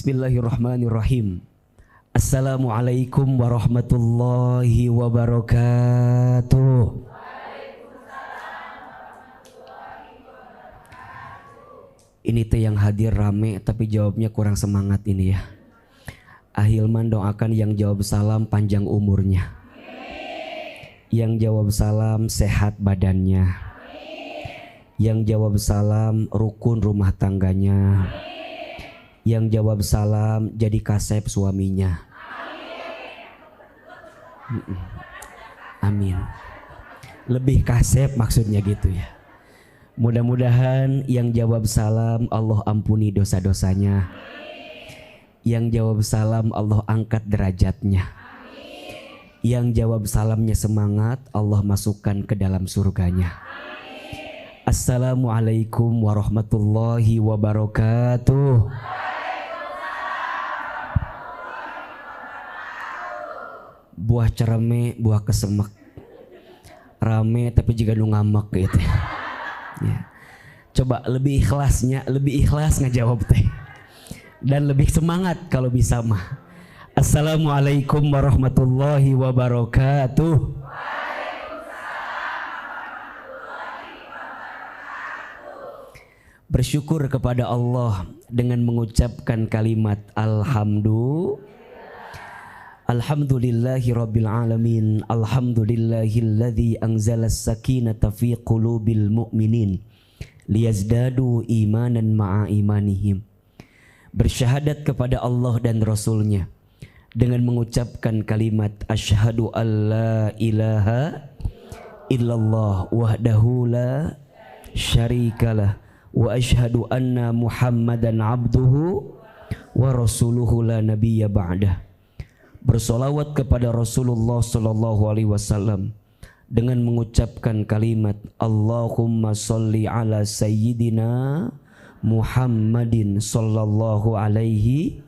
Bismillahirrahmanirrahim. Assalamualaikum warahmatullahi wabarakatuh. Ini teh yang hadir rame tapi jawabnya kurang semangat ini ya. Ahilman doakan yang jawab salam panjang umurnya. Yang jawab salam sehat badannya. Yang jawab salam rukun rumah tangganya. Yang jawab salam jadi kasep suaminya. Amin. Lebih kasep maksudnya gitu ya. Mudah-mudahan yang jawab salam Allah ampuni dosa-dosanya. Yang jawab salam Allah angkat derajatnya. Yang jawab salamnya semangat Allah masukkan ke dalam surganya. Assalamualaikum warahmatullahi wabarakatuh. Buah cereme, buah kesemek. Rame tapi juga nu ngamak gitu ya. Coba lebih ikhlas ngejawab teh. Dan lebih semangat kalau bisa mah. Assalamualaikum warahmatullahi wabarakatuh. Bersyukur kepada Allah dengan mengucapkan kalimat Alhamdulillahi rabbil alamin. Alhamdulillahilladzi anzalas sakinata fi qulubil mu'minin liyazdadu imanan ma'a imanihim. Bersyahadat kepada Allah dan Rasulnya dengan mengucapkan kalimat asyhadu alla ilaha illallah wahdahu la syarikalah wa asyhadu anna muhammadan abduhu wa rasuluhu la nabiyya ba'dah. Bersolawat kepada Rasulullah sallallahu alaihi wasallam dengan mengucapkan kalimat Allahumma sholli ala sayyidina Muhammadin sallallahu alaihi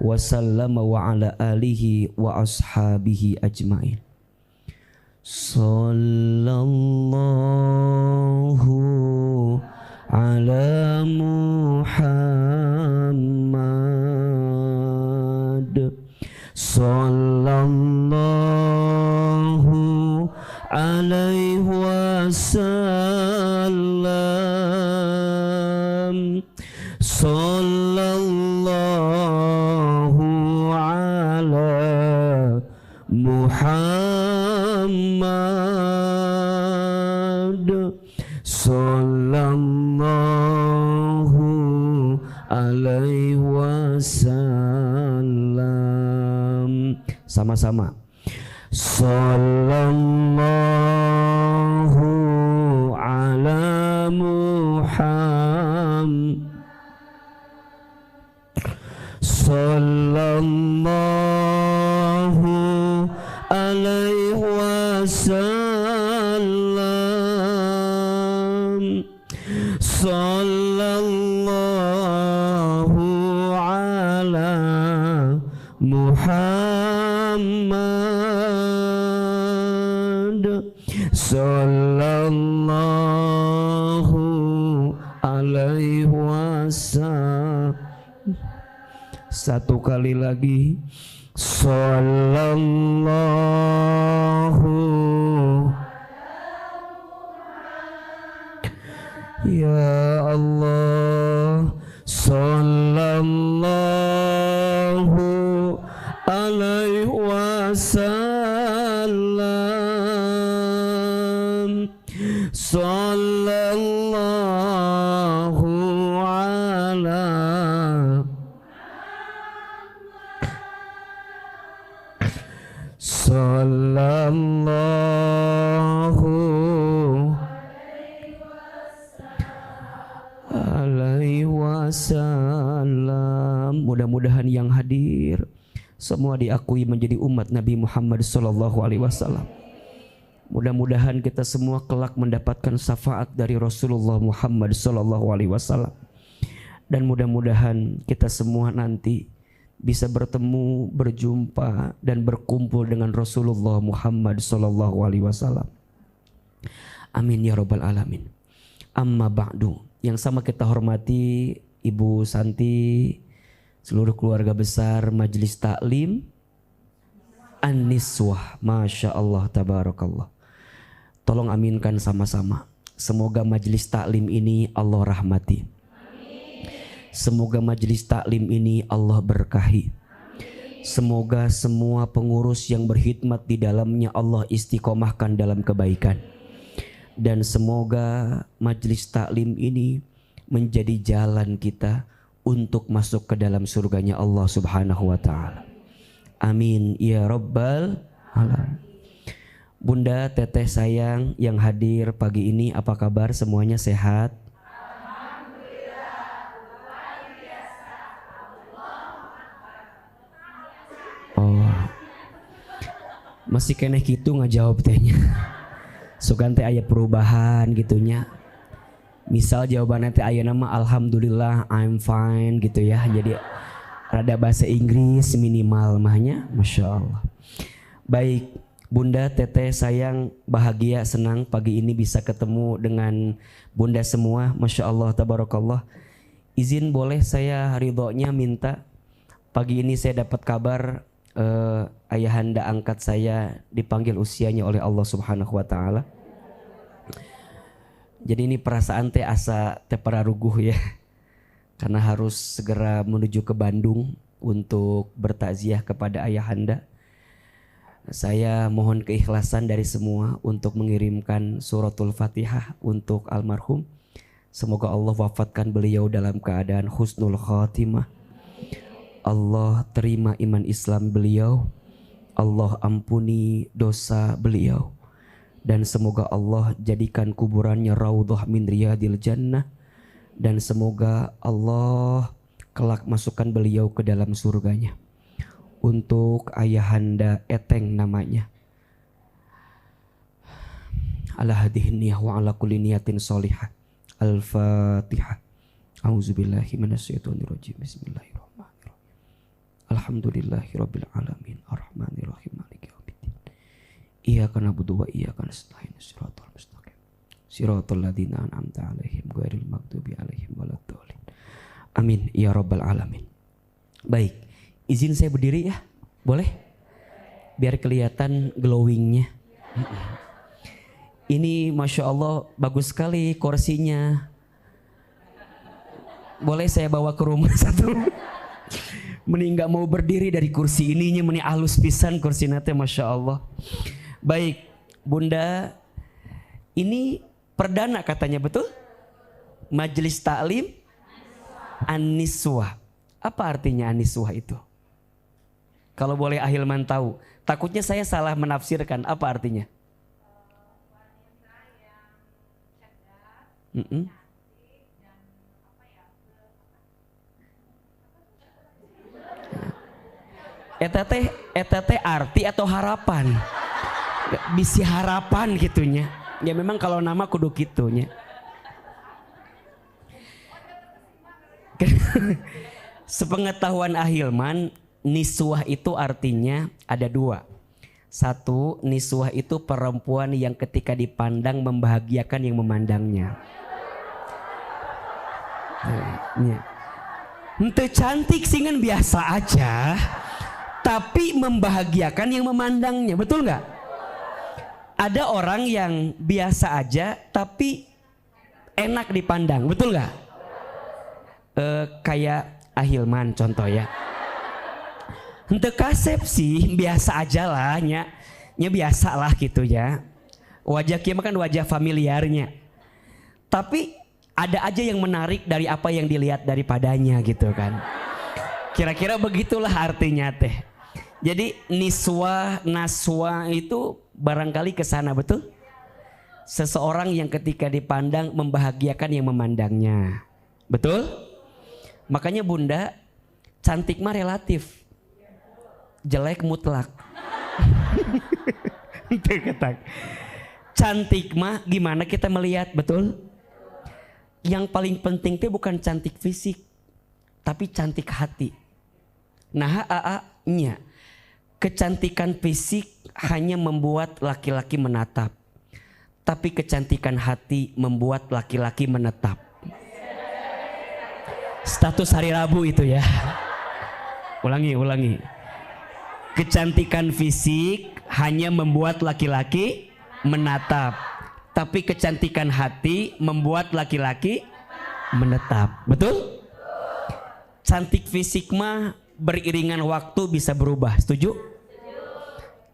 wasallam wa ala alihi wa ashabihi ajmain. Sallallahu ala Muhammad sallallahu alaihi wasallam. Sallallahu ala Muhammad sallallahu alaihi wasallam. Sama-sama. Sallallahu ala Muhammad sallallahu alaihi wasallam. Sallallahu ala Muhammad sallallahu alaihi wasallam. Satu kali lagi. Sallallahu ya Allah. Sallallahu alaihi wasallam. Sallallahu ala sallallahu alaihi wasallam. Mudah-mudahan yang hadir semua diakui menjadi umat Nabi Muhammad sallallahu alaihi wasallam. Mudah-mudahan kita semua kelak mendapatkan syafaat dari Rasulullah Muhammad sallallahu alaihi wasallam. Dan mudah-mudahan kita semua nanti bisa bertemu, berjumpa dan berkumpul dengan Rasulullah Muhammad sallallahu alaihi wasallam. Amin ya rabbal alamin. Amma ba'du. Yang sama kita hormati Ibu Santi seluruh keluarga besar Majelis Taklim An-Niswah. Masya Allah, tabarakallah. Tolong aminkan sama-sama. Semoga Majelis Taklim ini Allah rahmati. Semoga Majelis Taklim ini Allah berkahi. Semoga semua pengurus yang berkhidmat di dalamnya Allah istiqomahkan dalam kebaikan. Dan semoga Majelis Taklim ini menjadi jalan kita untuk masuk ke dalam surganya Allah Subhanahu wa ta'ala. Amin ya rabbal alamin. Bunda, teteh sayang yang hadir pagi ini, apa kabar? Semuanya sehat? Oh, masih keneh gitu ngajawab tehnya. Sugan teh aya perubahan gitunya. Misal jawabannya teh aya nama alhamdulillah I'm fine gitu ya. Jadi rada bahasa Inggris minimal mahnya. Masya Allah. Baik, Bunda, teteh sayang, bahagia, senang pagi ini bisa ketemu dengan Bunda semua. Masya Allah, tabarakallah. Izin boleh saya ridhonya minta, pagi ini saya dapat kabar ayahanda angkat saya dipanggil usianya oleh Allah Subhanahu wa ta'ala. Jadi ini perasaan teh asa teh pararuguh ya. Karena harus segera menuju ke Bandung untuk bertakziah kepada ayahanda. Saya mohon keikhlasan dari semua untuk mengirimkan suratul Fatihah untuk almarhum. Semoga Allah wafatkan beliau dalam keadaan husnul khatimah. Allah terima iman Islam beliau. Allah ampuni dosa beliau. Dan semoga Allah jadikan kuburannya raudhah min riyadil jannah. Dan semoga Allah kelak masukkan beliau ke dalam surganya. Untuk ayahanda Eteng namanya. Ala hadihin niyah wa ala kulli niyatin solihah. Al-Fatihah. A'udzubillahi minasyaitonirrajim. Bismillahirrahmanirrahim. Alhamdulillahirabbil alamin. Arrahmanirrahim. Maliki yaumiddin. Iyyaka na'budu wa iyyaka nasta'in. Shiratal mustaqim. Shiratal ladzina an'amta 'alaihim ghairil maghdubi 'alaihim waladdallin. Amin ya rabbal alamin. Baik, izin saya berdiri ya. Boleh? Biar kelihatan glowingnya. Ini Masya Allah bagus sekali kursinya. Boleh saya bawa ke rumah satu? Mending gak mau berdiri dari kursi ininya, mending halus pisan kursi nate, Masya Allah. Baik, Bunda, ini perdana katanya, betul? Majelis Taklim An-Niswah. Apa artinya An-Niswah itu? Kalau boleh Ahilman tahu. Takutnya saya salah menafsirkan. Apa artinya? Eta teh arti atau harapan? Bisi harapan gitunya. Ya memang kalau nama kudu gitunya. Sepengetahuan Ahilman, niswah itu artinya ada dua. Satu, niswah itu perempuan yang ketika dipandang membahagiakan yang memandangnya. Ente cantik singan biasa aja, tapi membahagiakan yang memandangnya, betul nggak? Ada orang yang biasa aja tapi enak dipandang, betul nggak? Kayak Ahilman contoh ya. Ente kasep sih biasa aja lah nya biasa lah gitu ya. Wajah kia kan wajah familiarnya. Tapi ada aja yang menarik dari apa yang dilihat daripadanya gitu kan. Kira-kira begitulah artinya teh. Jadi niswa, naswa itu barangkali kesana, betul? Seseorang yang ketika dipandang membahagiakan yang memandangnya. Betul? Makanya Bunda, cantik mah relatif. Jelek mutlak. Cantik mah gimana kita melihat, betul? Yang paling penting itu bukan cantik fisik, tapi cantik hati. Nah, nya kecantikan fisik hanya membuat laki-laki menatap, tapi kecantikan hati membuat laki-laki menetap. Status hari Rabu itu ya. Ulangi. Kecantikan fisik hanya membuat laki-laki menatap, tapi kecantikan hati membuat laki-laki menetap. Betul? Cantik fisik mah beriringan waktu bisa berubah. Setuju?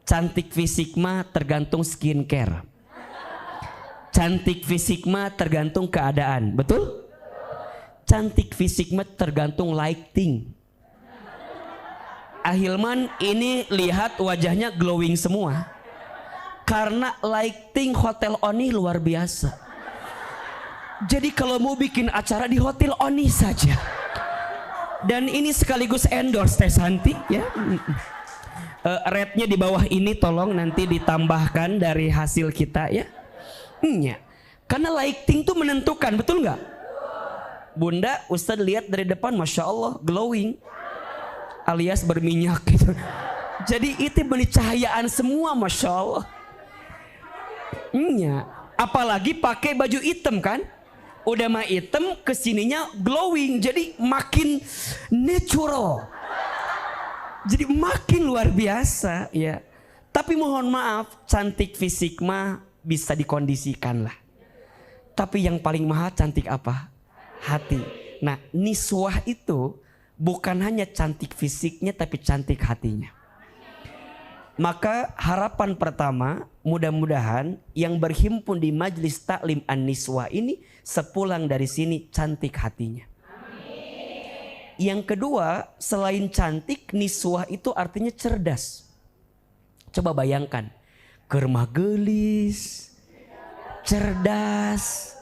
Cantik fisik mah tergantung skincare. Cantik fisik mah tergantung keadaan. Betul? Cantik fisik mah tergantung lighting. Ahilman ini lihat wajahnya glowing semua karena lighting Hotel Oni luar biasa. Jadi kalau mau bikin acara di Hotel Oni saja. Dan ini sekaligus endorse Teh Santi ya. Rate-nya di bawah ini tolong nanti ditambahkan dari hasil kita ya. Karena lighting tuh menentukan, betul nggak? Bunda, Ustadz lihat dari depan, masya Allah, glowing, alias berminyak gitu. Jadi itu cahayaan semua, masya Allah. Apalagi pakai baju hitam kan? Udah mah hitam, kesininya glowing, jadi makin natural. Jadi makin luar biasa ya. Tapi mohon maaf, cantik fisik mah bisa dikondisikan lah. Tapi yang paling mahal cantik apa? Hati. Nah, niswah itu bukan hanya cantik fisiknya tapi cantik hatinya. Maka harapan pertama, mudah-mudahan yang berhimpun di Majelis Taklim An-Niswah ini sepulang dari sini cantik hatinya. Yang kedua, selain cantik, niswah itu artinya cerdas. Coba bayangkan, kermah gelis, cerdas,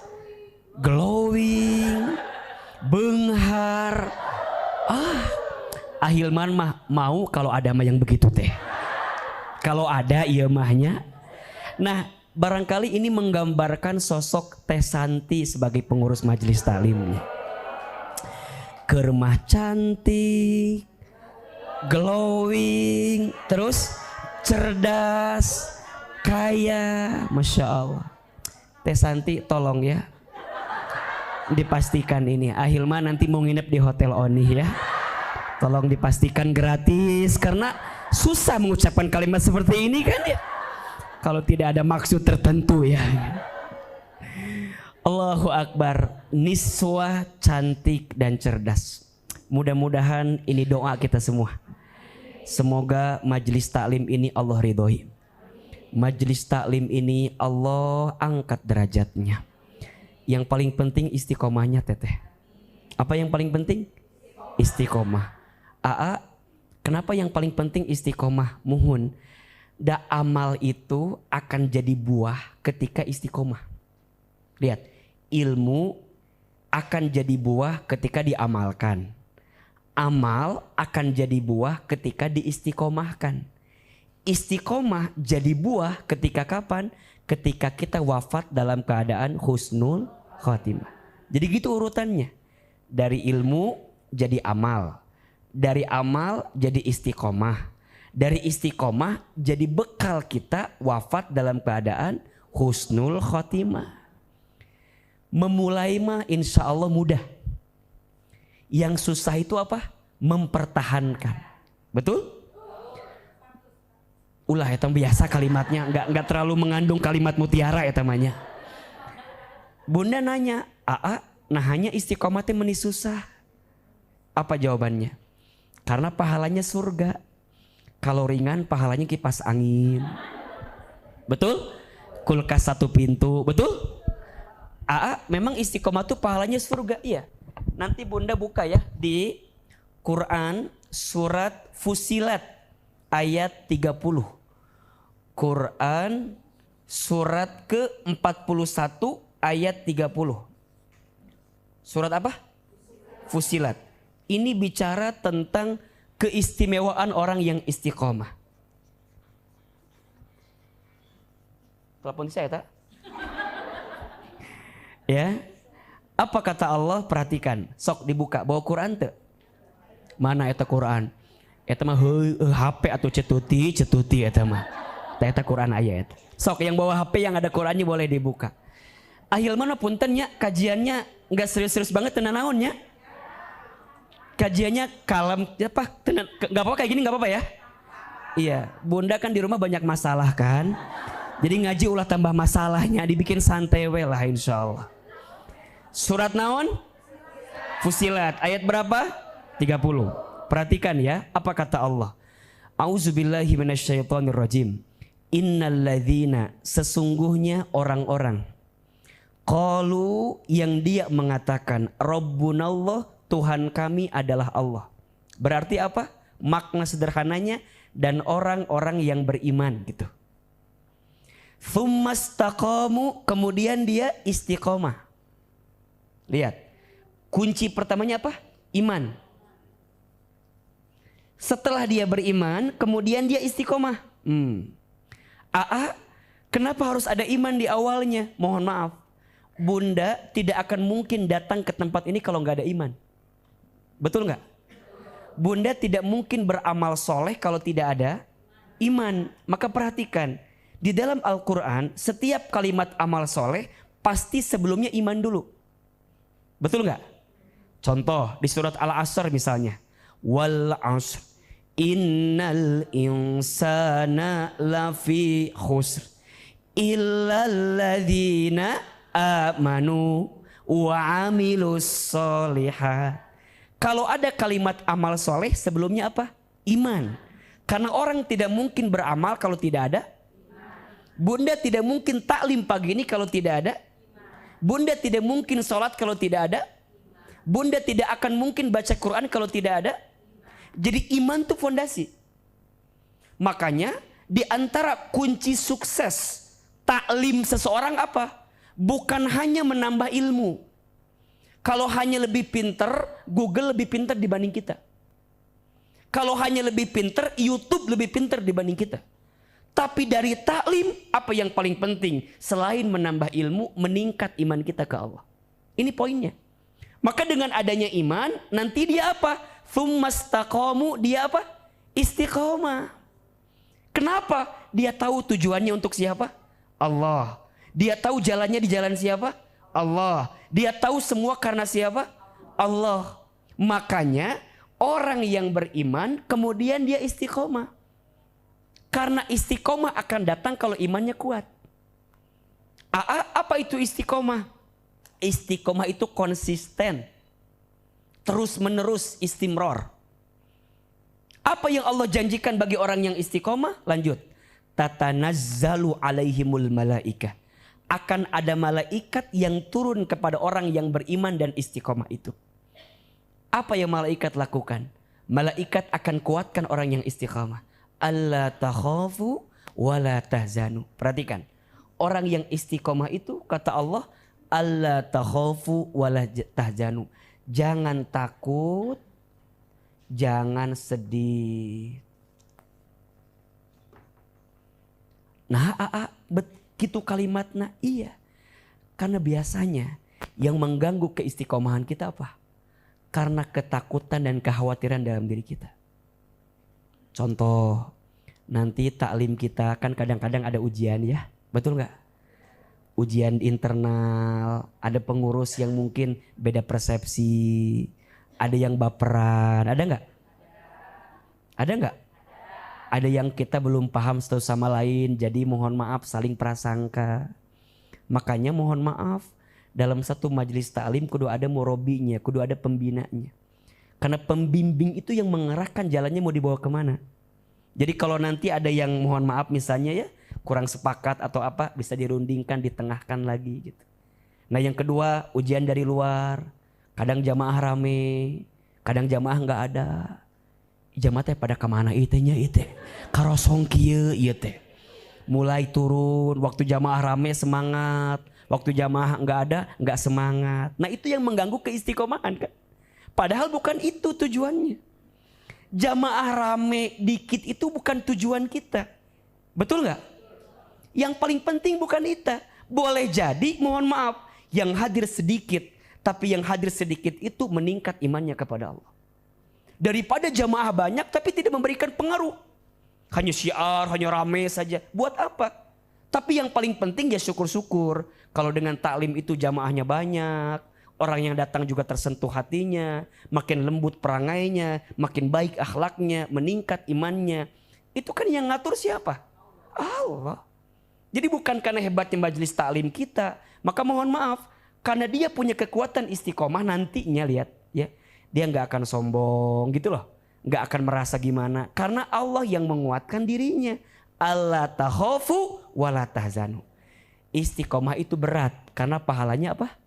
glowing, benghar. Ahilman mah mau kalau ada mah yang begitu teh. Kalau ada iya mahnya. Nah, barangkali ini menggambarkan sosok Teh Santi sebagai pengurus majelis taklim. Kermah cantik, glowing, terus cerdas, kaya, masya Allah. Teh Santi tolong ya, dipastikan ini. Ahilman nanti mau nginep di Hotel Oni ya. Tolong dipastikan gratis karena susah mengucapkan kalimat seperti ini kan ya. Kalau tidak ada maksud tertentu ya. Allahu Akbar. Niswah cantik dan cerdas. Mudah-mudahan ini doa kita semua. Semoga majelis taklim ini Allah ridhoi. Majelis taklim ini Allah angkat derajatnya. Yang paling penting istiqomahnya teteh. Apa yang paling penting? Istiqomah. Kenapa yang paling penting istiqomah? Muhun. Da amal itu akan jadi buah ketika istiqomah. Lihat, ilmu akan jadi buah ketika diamalkan. Amal akan jadi buah ketika diistiqomahkan. Istiqomah jadi buah ketika kapan? Ketika kita wafat dalam keadaan husnul khotimah. Jadi gitu urutannya. Dari ilmu jadi amal. Dari amal jadi istiqomah. Dari istiqomah jadi bekal kita wafat dalam keadaan husnul khotimah. Memulai mah insya Allah mudah. Yang susah itu apa? Mempertahankan. Betul? Ulah eta biasa kalimatnya, enggak terlalu mengandung kalimat mutiara eta namanya. Bunda nanya, nah hanya istiqomah teh meni susah. Apa jawabannya? Karena pahalanya surga. Kalau ringan pahalanya kipas angin. Betul? Kulkas satu pintu. Betul? Memang istiqomah tuh pahalanya surga. Iya. Nanti Bunda buka ya di Quran surat Fusilat ayat 30. Quran surat ke-41 ayat 30. Surat apa? Fusilat. Ini bicara tentang keistimewaan orang yang istiqomah. Telepon saya tak? Ya. Apa kata Allah? Perhatikan. Sok dibuka. Bawa Quran tuh. Mana eta Quran? Eta mah HP atau cetuti eta mah. Eta Quran ayat. Sok yang bawa HP yang ada Qurannya boleh dibuka. Ahil mana puntennya kajiannya nggak serius-serius banget tenan naonnya. kajiannya kalem apa? Nggak apa-apa kayak gini nggak apa-apa ya? Iya, bunda kan di rumah banyak masalah kan. Jadi ngaji ulah tambah masalahnya, dibikin santai we lah insya Allah. Surat naon? Fusilat. Ayat berapa? 30. Perhatikan ya, apa kata Allah? A'udzubillahi minasyaitonirrajim. Innalladzina, sesungguhnya orang-orang. Qalu, yang dia mengatakan Rabbunallah, Tuhan kami adalah Allah. Berarti apa? Makna sederhananya, dan orang-orang yang beriman gitu. Tsumastaqamu, kemudian dia istiqomah. Lihat, kunci pertamanya apa? Iman. Setelah dia beriman, kemudian dia istiqomah. Kenapa harus ada iman di awalnya? Mohon maaf, bunda tidak akan mungkin datang ke tempat ini kalau nggak ada iman. Betul nggak? Bunda tidak mungkin beramal soleh kalau tidak ada iman. Maka perhatikan, di dalam Al-Quran setiap kalimat amal soleh pasti sebelumnya iman dulu. Betul nggak? Contoh di surat Al-Asr misalnya, wal asr innal insana lafi khusr illalladzina amanu wa amilus solihat. Kalau ada kalimat amal soleh sebelumnya apa? Iman. Karena orang tidak mungkin beramal kalau tidak ada. Bunda tidak mungkin taklim pagi ini kalau tidak ada. Bunda tidak mungkin sholat kalau tidak ada. Bunda tidak akan mungkin baca Quran kalau tidak ada. Jadi iman itu fondasi. Makanya di antara kunci sukses taklim seseorang apa? Bukan hanya menambah ilmu. Kalau hanya lebih pinter, Google lebih pinter dibanding kita. Kalau hanya lebih pinter, YouTube lebih pinter dibanding kita. Tapi dari taklim, apa yang paling penting? Selain menambah ilmu, meningkat iman kita ke Allah. Ini poinnya. Maka dengan adanya iman, nanti dia apa? Tsumastaqamu, dia apa? Istiqomah. Kenapa? Dia tahu tujuannya untuk siapa? Allah. Dia tahu jalannya di jalan siapa? Allah. Dia tahu semua karena siapa? Allah. Makanya orang yang beriman kemudian dia istiqomah. Karena istiqomah akan datang kalau imannya kuat. Apa itu istiqomah? Istiqomah itu konsisten. Terus menerus istimror. Apa yang Allah janjikan bagi orang yang istiqomah? Lanjut. Tatanazzalu alaihimul malaikah. Akan ada malaikat yang turun kepada orang yang beriman dan istiqomah itu. Apa yang malaikat lakukan? Malaikat akan kuatkan orang yang istiqomah. Alla takhafu wa la tahzanu. Perhatikan. Orang yang istiqomah itu kata Allah, alla takhafu wa la tahzanu. Jangan takut, jangan sedih. Nah, begitu kalimatnya iya. Karena biasanya yang mengganggu keistiqomahan kita apa? Karena ketakutan dan kekhawatiran dalam diri kita. Contoh, nanti taklim kita kan kadang-kadang ada ujian ya, betul nggak? Ujian internal, ada pengurus yang mungkin beda persepsi, ada yang baperan, ada nggak? Ada nggak? Ada yang kita belum paham satu sama lain, jadi mohon maaf saling prasangka. Makanya mohon maaf, dalam satu majelis taklim kudu ada murobinya, kudu ada pembinanya. Karena pembimbing itu yang mengarahkan jalannya mau dibawa kemana. Jadi kalau nanti ada yang mohon maaf misalnya ya kurang sepakat atau apa, bisa dirundingkan, ditengahkan lagi gitu. Nah yang kedua, ujian dari luar. Kadang jamaah rame, kadang jamaah nggak ada. Jamaah teh pada kemana itenya ite? Karosong kieu ieu teh. Mulai turun, waktu jamaah rame semangat, waktu jamaah nggak ada nggak semangat. Nah itu yang mengganggu keistiqomahan kan. Padahal bukan itu tujuannya. Jamaah rame dikit itu bukan tujuan kita. Betul nggak? Yang paling penting bukan itu. Boleh jadi mohon maaf yang hadir sedikit. Tapi yang hadir sedikit itu meningkat imannya kepada Allah. Daripada jamaah banyak tapi tidak memberikan pengaruh. Hanya syiar, hanya rame saja. Buat apa? Tapi yang paling penting ya syukur-syukur. Kalau dengan taklim itu jamaahnya banyak. Orang yang datang juga tersentuh hatinya, makin lembut perangainya, makin baik akhlaknya, meningkat imannya. Itu kan yang ngatur siapa? Allah. Jadi bukan karena hebatnya majelis taklim kita, maka mohon maaf, karena dia punya kekuatan istiqomah nantinya, lihat ya, dia nggak akan sombong gitu loh, nggak akan merasa gimana, karena Allah yang menguatkan dirinya. Allah takhafu wala tahzanu. Istiqomah itu berat karena pahalanya apa?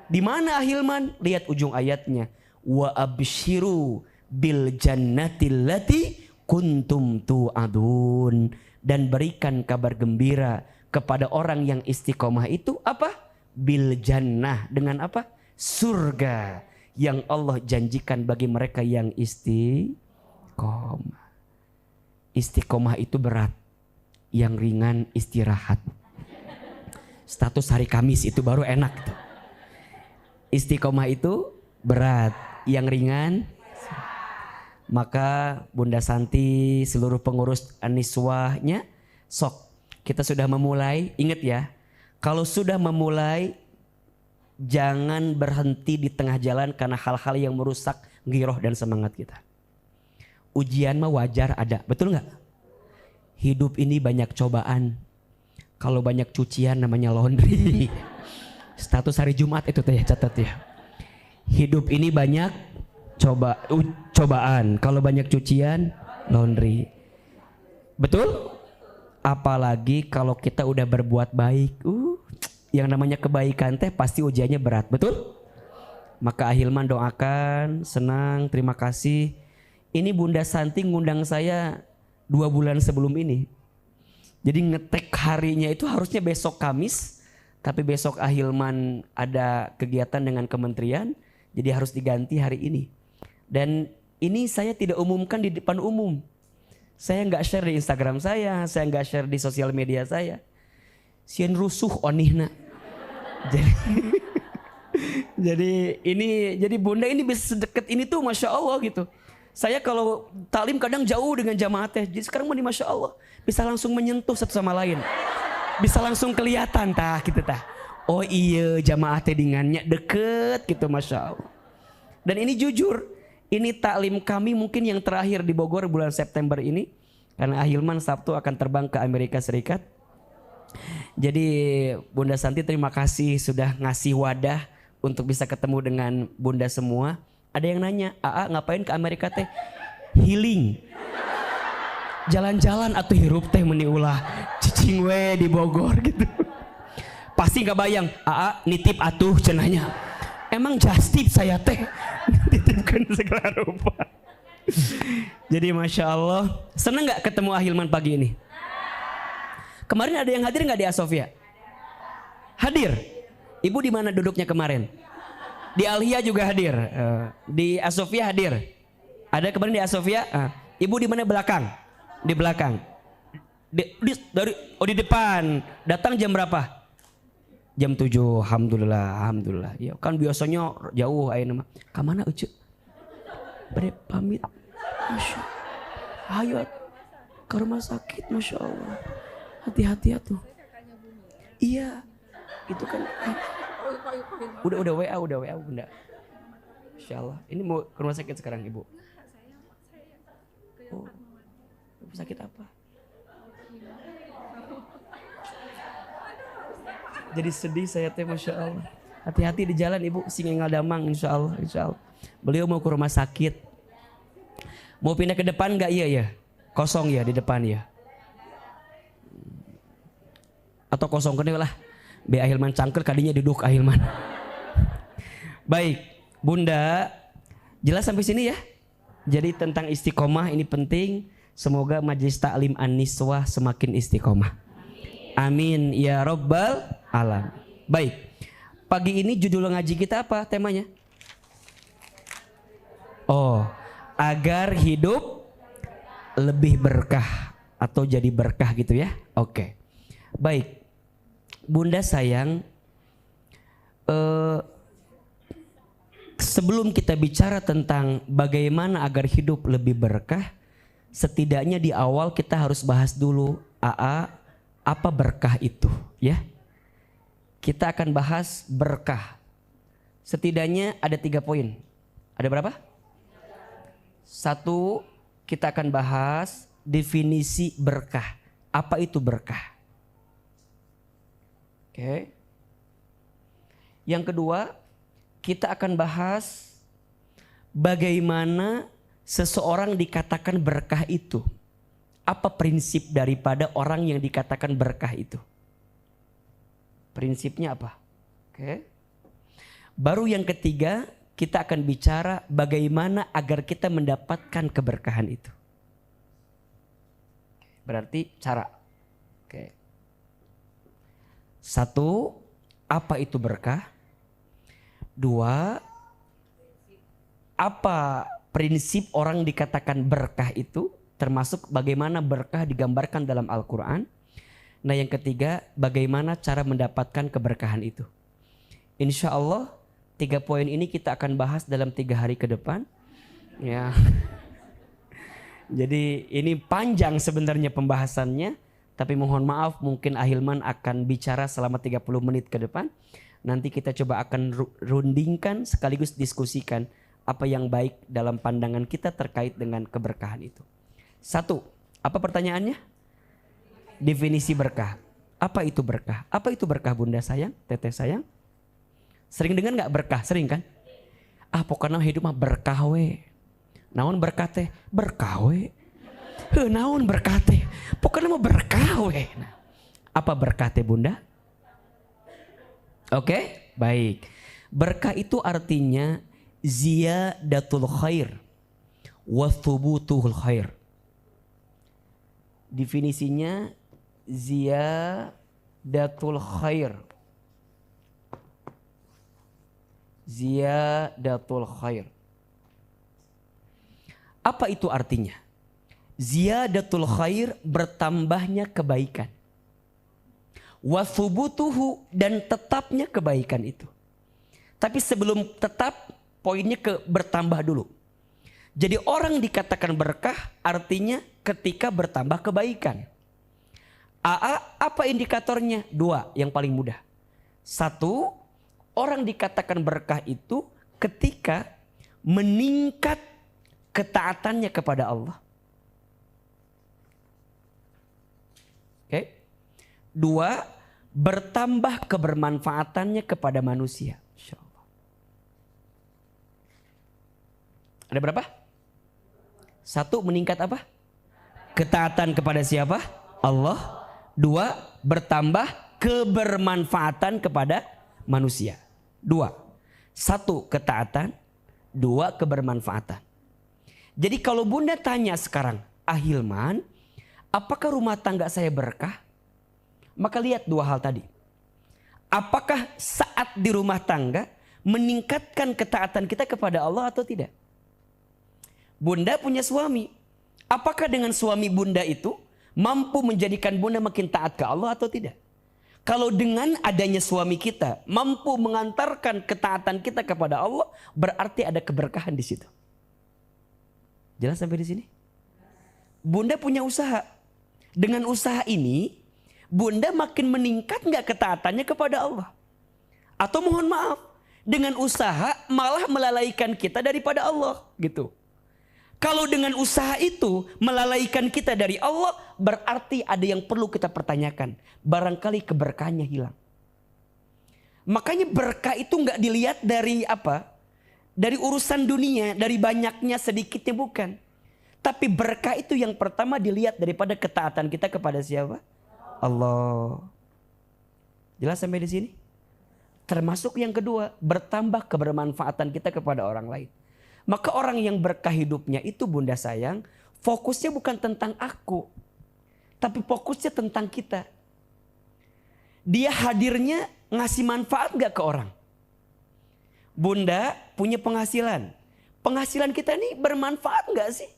Di mana Ahilman? Lihat ujung ayatnya. Wa abshiru bil jannatil lati kuntum tu'adun. Dan berikan kabar gembira kepada orang yang istiqomah itu apa? Bil jannah. Dengan apa? Surga yang Allah janjikan bagi mereka yang istiqomah. Istiqomah itu berat. Yang ringan istirahat. Status hari Kamis itu baru enak tuh. Istiqomah itu berat, yang ringan. Maka Bunda Santi, seluruh pengurus Aniswahnya, sok kita sudah memulai. Ingat ya, kalau sudah memulai jangan berhenti di tengah jalan karena hal-hal yang merusak giroh dan semangat kita. Ujian mah wajar ada, betul nggak? Hidup ini banyak cobaan. Kalau banyak cucian namanya laundry. Status hari Jumat itu tuh ya, catat ya. Hidup ini banyak cobaan. Kalau banyak cucian, laundry. Betul? Apalagi kalau kita udah berbuat baik. Yang namanya kebaikan teh pasti ujiannya berat. Betul? Maka Ahilman doakan, senang, terima kasih. Ini Bunda Santi ngundang saya 2 bulan sebelum ini. Jadi ngetek harinya itu harusnya besok Kamis. Tapi besok Ahilman ada kegiatan dengan kementerian, jadi harus diganti hari ini. Dan ini saya tidak umumkan di depan umum. Saya nggak share di Instagram saya nggak share di sosial media saya. Sieun rusuh onihna. Jadi Bunda ini bisa sedekat ini tuh, masya Allah gitu. Saya kalau taklim kadang jauh dengan jamaah teh. Jadi sekarang mah masya Allah bisa langsung menyentuh satu sama lain. Bisa langsung kelihatan tah gitu tah. Oh iya, jamaah teh dengannya deket gitu, masya Allah. Dan ini jujur, ini taklim kami mungkin yang terakhir di Bogor bulan September ini. Karena Ahilman Sabtu akan terbang ke Amerika Serikat. Jadi Bunda Santi terima kasih sudah ngasih wadah untuk bisa ketemu dengan Bunda semua. Ada yang nanya, Aa ngapain ke Amerika teh? Healing. Jalan-jalan atau hirup teh meni ulah cicing we di Bogor gitu. Pasti gak bayang, Aa nitip atuh cenanya. Emang justip saya teh nitipkan segala rupa. Jadi masya Allah, seneng gak ketemu Ahilman pagi ini? Kemarin ada yang hadir gak di Asofia? Hadir. Ibu di mana duduknya kemarin? Di Alhia juga hadir. Di Asofia hadir. Ada kemarin di Asofia? Ibu di mana belakang? Di belakang. Di depan. Datang jam berapa? Jam 7. Alhamdulillah. Ya, kan biasanya jauh ayeuna mah. Ka mana Ucu? Bade pamit. Masya Allah. Ayo ke rumah sakit, masya Allah. Hati-hati atuh. Iya. Itu kan udah WA Bunda. Masya Allah. Ini mau ke rumah sakit sekarang Ibu. Oh. Sakit apa? Jadi sedih saya teh, masya Allah. Hati-hati di jalan Ibu, Singengal Damang insya Allah. Beliau mau ke rumah sakit. Mau pindah ke depan nggak? Iya ya, kosong ya di depan ya. Atau kosong kene lah. Be Ahilman cangkel kadinya duduk Ahilman. Baik, Bunda, jelas sampai sini ya. Jadi tentang istiqomah ini penting. Semoga Majelis Taklim An-Niswah semakin istiqomah. Amin ya Rabbal Alamin. Baik, pagi ini judul ngaji kita apa temanya? Oh, agar hidup lebih berkah atau jadi berkah gitu ya. Oke, baik. Bunda sayang, sebelum kita bicara tentang bagaimana agar hidup lebih berkah, setidaknya di awal kita harus bahas dulu apa berkah itu ya. Kita akan bahas berkah. Setidaknya ada 3 poin. Ada berapa? 1, kita akan bahas definisi berkah. Apa itu berkah? Oke. Yang kedua, kita akan bahas bagaimana seseorang dikatakan berkah itu. Apa prinsip daripada orang yang dikatakan berkah itu? Prinsipnya apa? Oke. Baru yang ketiga, kita akan bicara bagaimana agar kita mendapatkan keberkahan itu. Berarti cara. Oke. 1, apa itu berkah? 2, apa prinsip orang dikatakan berkah itu? Termasuk bagaimana berkah digambarkan dalam Al-Quran. Nah yang ketiga, bagaimana cara mendapatkan keberkahan itu. Insya Allah 3 poin ini kita akan bahas dalam 3 hari ke depan. Ya. Jadi ini panjang sebenarnya pembahasannya. Tapi mohon maaf mungkin Ahilman akan bicara selama 30 menit ke depan. Nanti kita coba akan rundingkan sekaligus diskusikan apa yang baik dalam pandangan kita terkait dengan keberkahan itu. 1, apa pertanyaannya? Definisi berkah. Apa itu berkah? Apa itu berkah bunda sayang, teteh sayang? Sering dengar gak berkah? Sering kan? Pokoknya hidup mah berkah we. Naon berkah teh? Berkah we. Naon berkah teh? Pokoknya mau berkah we. Apa berkah teh bunda? Oke, baik. Berkah itu artinya ziyadatul khair wa thubutuhul khair. Definisinya ziyadatul khair. Ziyadatul khair. Apa itu artinya? Ziyadatul khair, bertambahnya kebaikan. Wa thubutuhu, dan tetapnya kebaikan itu. Tapi sebelum tetap, poinnya ke bertambah dulu. Jadi orang dikatakan berkah artinya ketika bertambah kebaikan. Apa indikatornya? 2 yang paling mudah. 1, orang dikatakan berkah itu ketika meningkat ketaatannya kepada Allah. Oke. 2, bertambah kebermanfaatannya kepada manusia. Insya Allah. Ada berapa? 1, meningkat apa? Ketaatan kepada siapa? Allah. 2, bertambah kebermanfaatan kepada manusia. 2. 1, ketaatan. 2, kebermanfaatan. Jadi kalau bunda tanya sekarang, Ahilman, apakah rumah tangga saya berkah? Maka lihat 2 hal tadi. Apakah saat di rumah tangga meningkatkan ketaatan kita kepada Allah atau tidak? Bunda punya suami. Apakah dengan suami bunda itu mampu menjadikan bunda makin taat ke Allah atau tidak? Kalau dengan adanya suami kita mampu mengantarkan ketaatan kita kepada Allah, berarti ada keberkahan di situ. Jelas sampai di sini? Bunda punya usaha. Dengan usaha ini, bunda makin meningkat nggak ketaatannya kepada Allah? Atau mohon maaf, dengan usaha malah melalaikan kita daripada Allah, gitu. Kalau dengan usaha itu melalaikan kita dari Allah, berarti ada yang perlu kita pertanyakan. Barangkali keberkahannya hilang. Makanya berkah itu nggak dilihat dari apa? Dari urusan dunia, dari banyaknya sedikitnya, bukan. Tapi berkah itu yang pertama dilihat daripada ketaatan kita kepada siapa? Allah. Jelas sampai di sini? Termasuk yang kedua, bertambah kebermanfaatan kita kepada orang lain. Maka orang yang berkah hidupnya itu bunda sayang, fokusnya bukan tentang aku, tapi fokusnya tentang kita. Dia hadirnya ngasih manfaat gak ke orang? Bunda punya penghasilan. Penghasilan kita ini bermanfaat gak sih?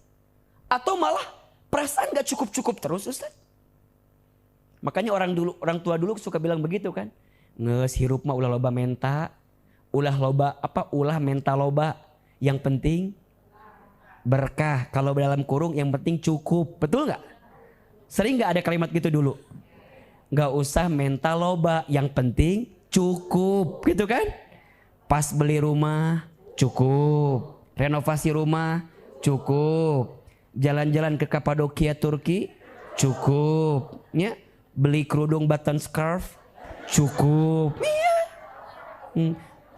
Atau malah perasaan gak cukup-cukup terus, Ustaz? Makanya orang tua dulu suka bilang begitu kan. Nges hirup mah ulah loba menta, ulah menta loba. Yang penting berkah. Kalau dalam kurung yang penting cukup. Betul gak? Sering gak ada kalimat gitu dulu? Gak usah menta loba, yang penting cukup. Gitu kan? Pas beli rumah cukup, renovasi rumah cukup, jalan-jalan ke Kapadokia Turki cukup, ya. Beli kerudung button scarf cukup, iya.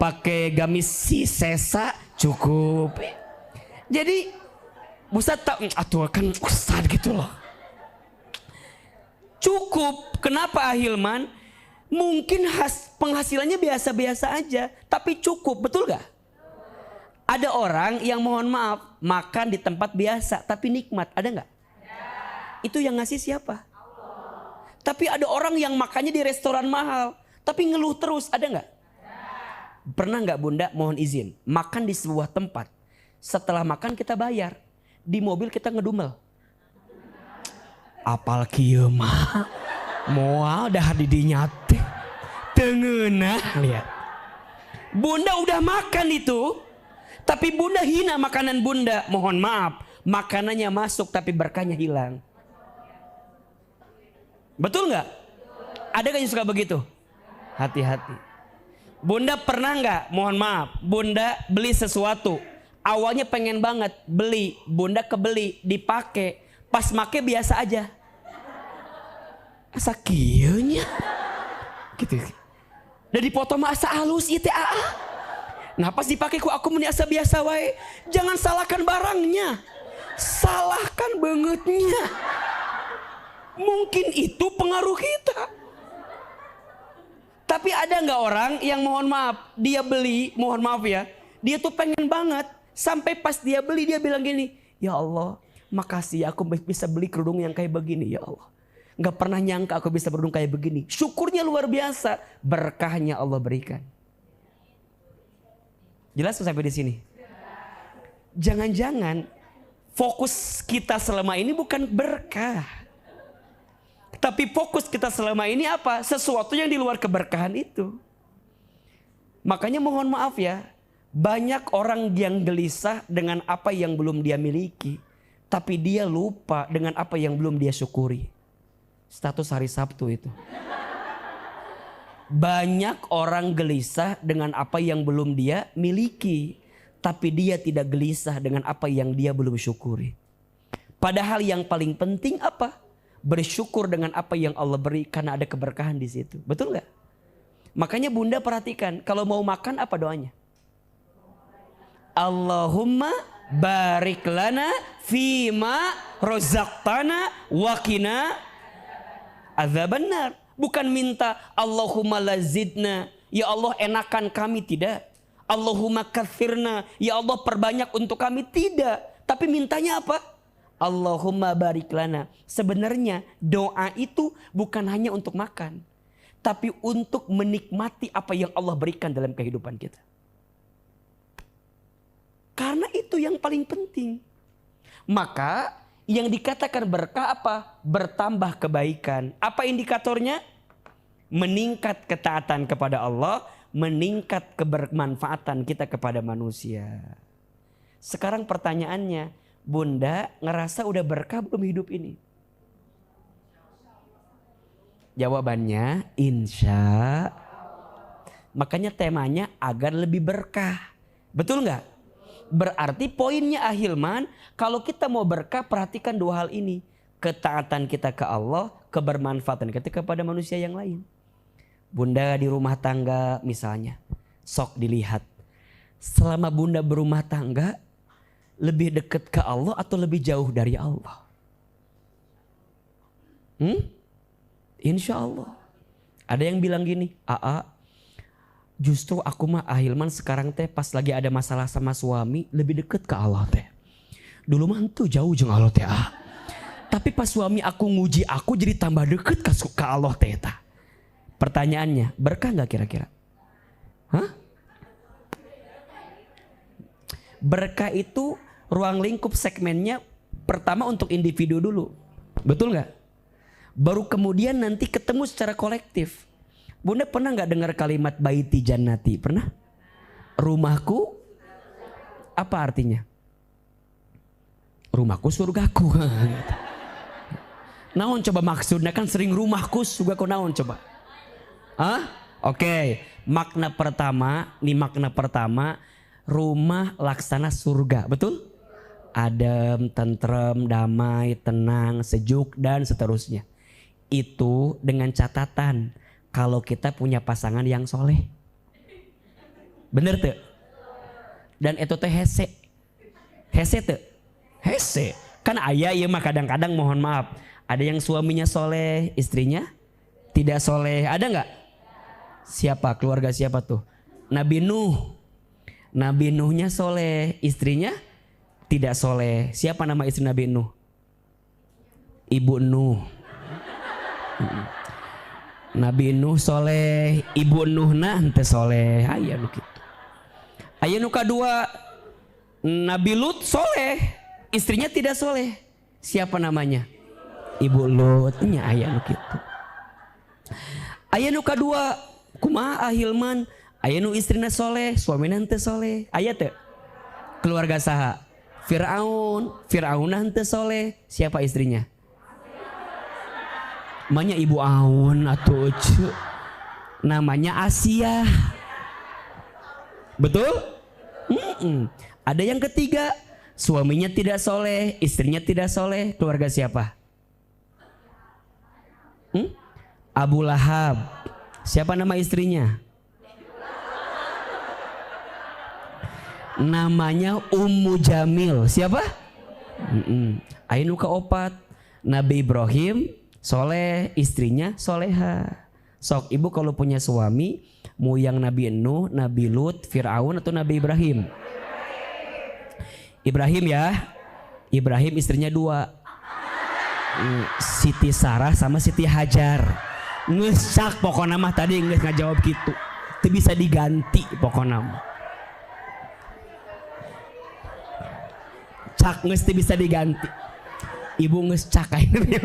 Pakai gamis si sesa cukup. Jadi Ustaz tak atuh kan Ustaz gitu loh. Cukup. Kenapa Ahilman? Mungkin penghasilannya biasa-biasa aja, tapi cukup, betul gak? Ada orang yang mohon maaf makan di tempat biasa tapi nikmat, ada gak? Itu yang ngasih siapa? Tapi ada orang yang makannya di restoran mahal tapi ngeluh terus, ada gak? Pernah gak Bunda mohon izin makan di sebuah tempat, setelah makan kita bayar, di mobil kita ngedumel. Apal kieu mah moal dah didinya teh tengeunah, lihat. Bunda udah makan itu, tapi Bunda hina makanan Bunda. Mohon maaf, makanannya masuk tapi berkahnya hilang. Betul nggak? Ada kan yang suka begitu? Hati-hati. Bunda pernah nggak? Mohon maaf, Bunda beli sesuatu, awalnya pengen banget beli, Bunda kebeli, dipakai, pas make biasa aja. Asa kieunya gitu. Dari foto mah asa halus ieu teh aa. Nah pas dipakai ku aku meni asa biasa wae. Jangan salahkan barangnya, salahkan bangetnya. Mungkin itu pengaruh kita. Tapi ada nggak orang yang mohon maaf dia beli, mohon maaf ya, dia tuh pengen banget sampai pas dia beli dia bilang gini, ya Allah makasih aku bisa beli kerudung yang kayak begini ya Allah. Gak pernah nyangka aku bisa beruntung kayak begini. Syukurnya luar biasa. Berkahnya Allah berikan. Jelas sampai di sini? Jangan-jangan fokus kita selama ini bukan berkah. Tapi fokus kita selama ini apa? Sesuatu yang di luar keberkahan itu. Makanya mohon maaf ya. Banyak orang yang gelisah dengan apa yang belum dia miliki. Tapi dia lupa dengan apa yang belum dia syukuri. Status hari Sabtu itu. Banyak orang gelisah dengan apa yang belum dia miliki. Tapi dia tidak gelisah dengan apa yang dia belum syukuri. Padahal yang paling penting apa? Bersyukur dengan apa yang Allah beri karena ada keberkahan di situ. Betul gak? Makanya Bunda perhatikan. Kalau mau makan apa doanya? Allahumma barik lana fima rozaqtana wakina azabannar. Bukan minta Allahumma lazidna, ya Allah enakan kami, tidak. Allahumma kathirna, ya Allah perbanyak untuk kami, tidak. Tapi mintanya apa? Allahumma barik lana. Sebenarnya doa itu bukan hanya untuk makan, tapi untuk menikmati apa yang Allah berikan dalam kehidupan kita. Karena itu yang paling penting. Maka yang dikatakan berkah apa? Bertambah kebaikan. Apa indikatornya? Meningkat ketaatan kepada Allah, meningkat kebermanfaatan kita kepada manusia. Sekarang pertanyaannya, Bunda ngerasa udah berkah belum hidup ini? Jawabannya insya. Makanya temanya agar lebih berkah. Betul nggak? Berarti poinnya Ahilman, kalau kita mau berkah perhatikan dua hal ini. Ketaatan kita ke Allah, kebermanfaatan kita kepada manusia yang lain. Bunda di rumah tangga misalnya, sok dilihat. Selama Bunda berumah tangga, lebih dekat ke Allah atau lebih jauh dari Allah? Insya Allah. Ada yang bilang gini, justru aku mah Ahilman sekarang teh pas lagi ada masalah sama suami lebih deket ke Allah teh. Dulu mah tuh jauh jeung Allah teh. Tapi pas suami aku nguji aku jadi tambah deket ke Allah teh ta. Pertanyaannya, berkah nggak kira-kira? Berkah itu ruang lingkup segmennya pertama untuk individu dulu. Betul nggak? Baru kemudian nanti ketemu secara kolektif. Bunda pernah nggak dengar kalimat baiti jannati? Pernah? Rumahku apa artinya? Rumahku surgaku. Naon coba maksudnya, kan sering rumahku surgaku, naon coba? Oke, makna pertama, rumah laksana surga, betul? Adem, tentrem, damai, tenang, sejuk dan seterusnya. Itu dengan catatan kalau kita punya pasangan yang soleh. Bener tuh? Dan itu teh hese tuh. Hese. Kan ayah ya mah kadang-kadang mohon maaf. Ada yang suaminya soleh, istrinya tidak soleh. Ada nggak? Siapa? Keluarga siapa tuh? Nabi Nuh. Nabi Nuhnya soleh, istrinya tidak soleh. Siapa nama istri Nabi Nuh? Ibu Nuh. Nabi Nuh soleh, Ibu Nuh henteu soleh. Aya nu kitu. Aya nu kadua, Nabi Lut soleh, istrinya tidak soleh. Siapa namanya? Ibu Lut. Nya aya nu kitu. Aya nu kadua, kumaha Ahilman? Aya nu istrina soleh, suamina henteu soleh. Aya teu? Keluarga saha? Firaun. Firaun henteu soleh. Siapa istrinya? Namanya Ibu Aun atuh. Namanya Asia. Betul? Ada yang ketiga, suaminya tidak soleh, istrinya tidak soleh. Keluarga siapa? Abu Lahab. Siapa nama istrinya? Namanya Ummu Jamil. Siapa? Ainu keopat, Nabi Ibrahim soleh, istrinya soleha. Sok ibu kalau punya suami, mau yang Nabi Nuh, Nabi Lut, Fir'aun atau Nabi Ibrahim? Ibrahim ya. Ibrahim istrinya 2, Siti Sarah sama Siti Hajar. Ngesak pokoknya mah tadi nggak ngajawab gitu. Itu bisa diganti pokoknya mah. Cak mesti bisa diganti. Ibu ngecak ini.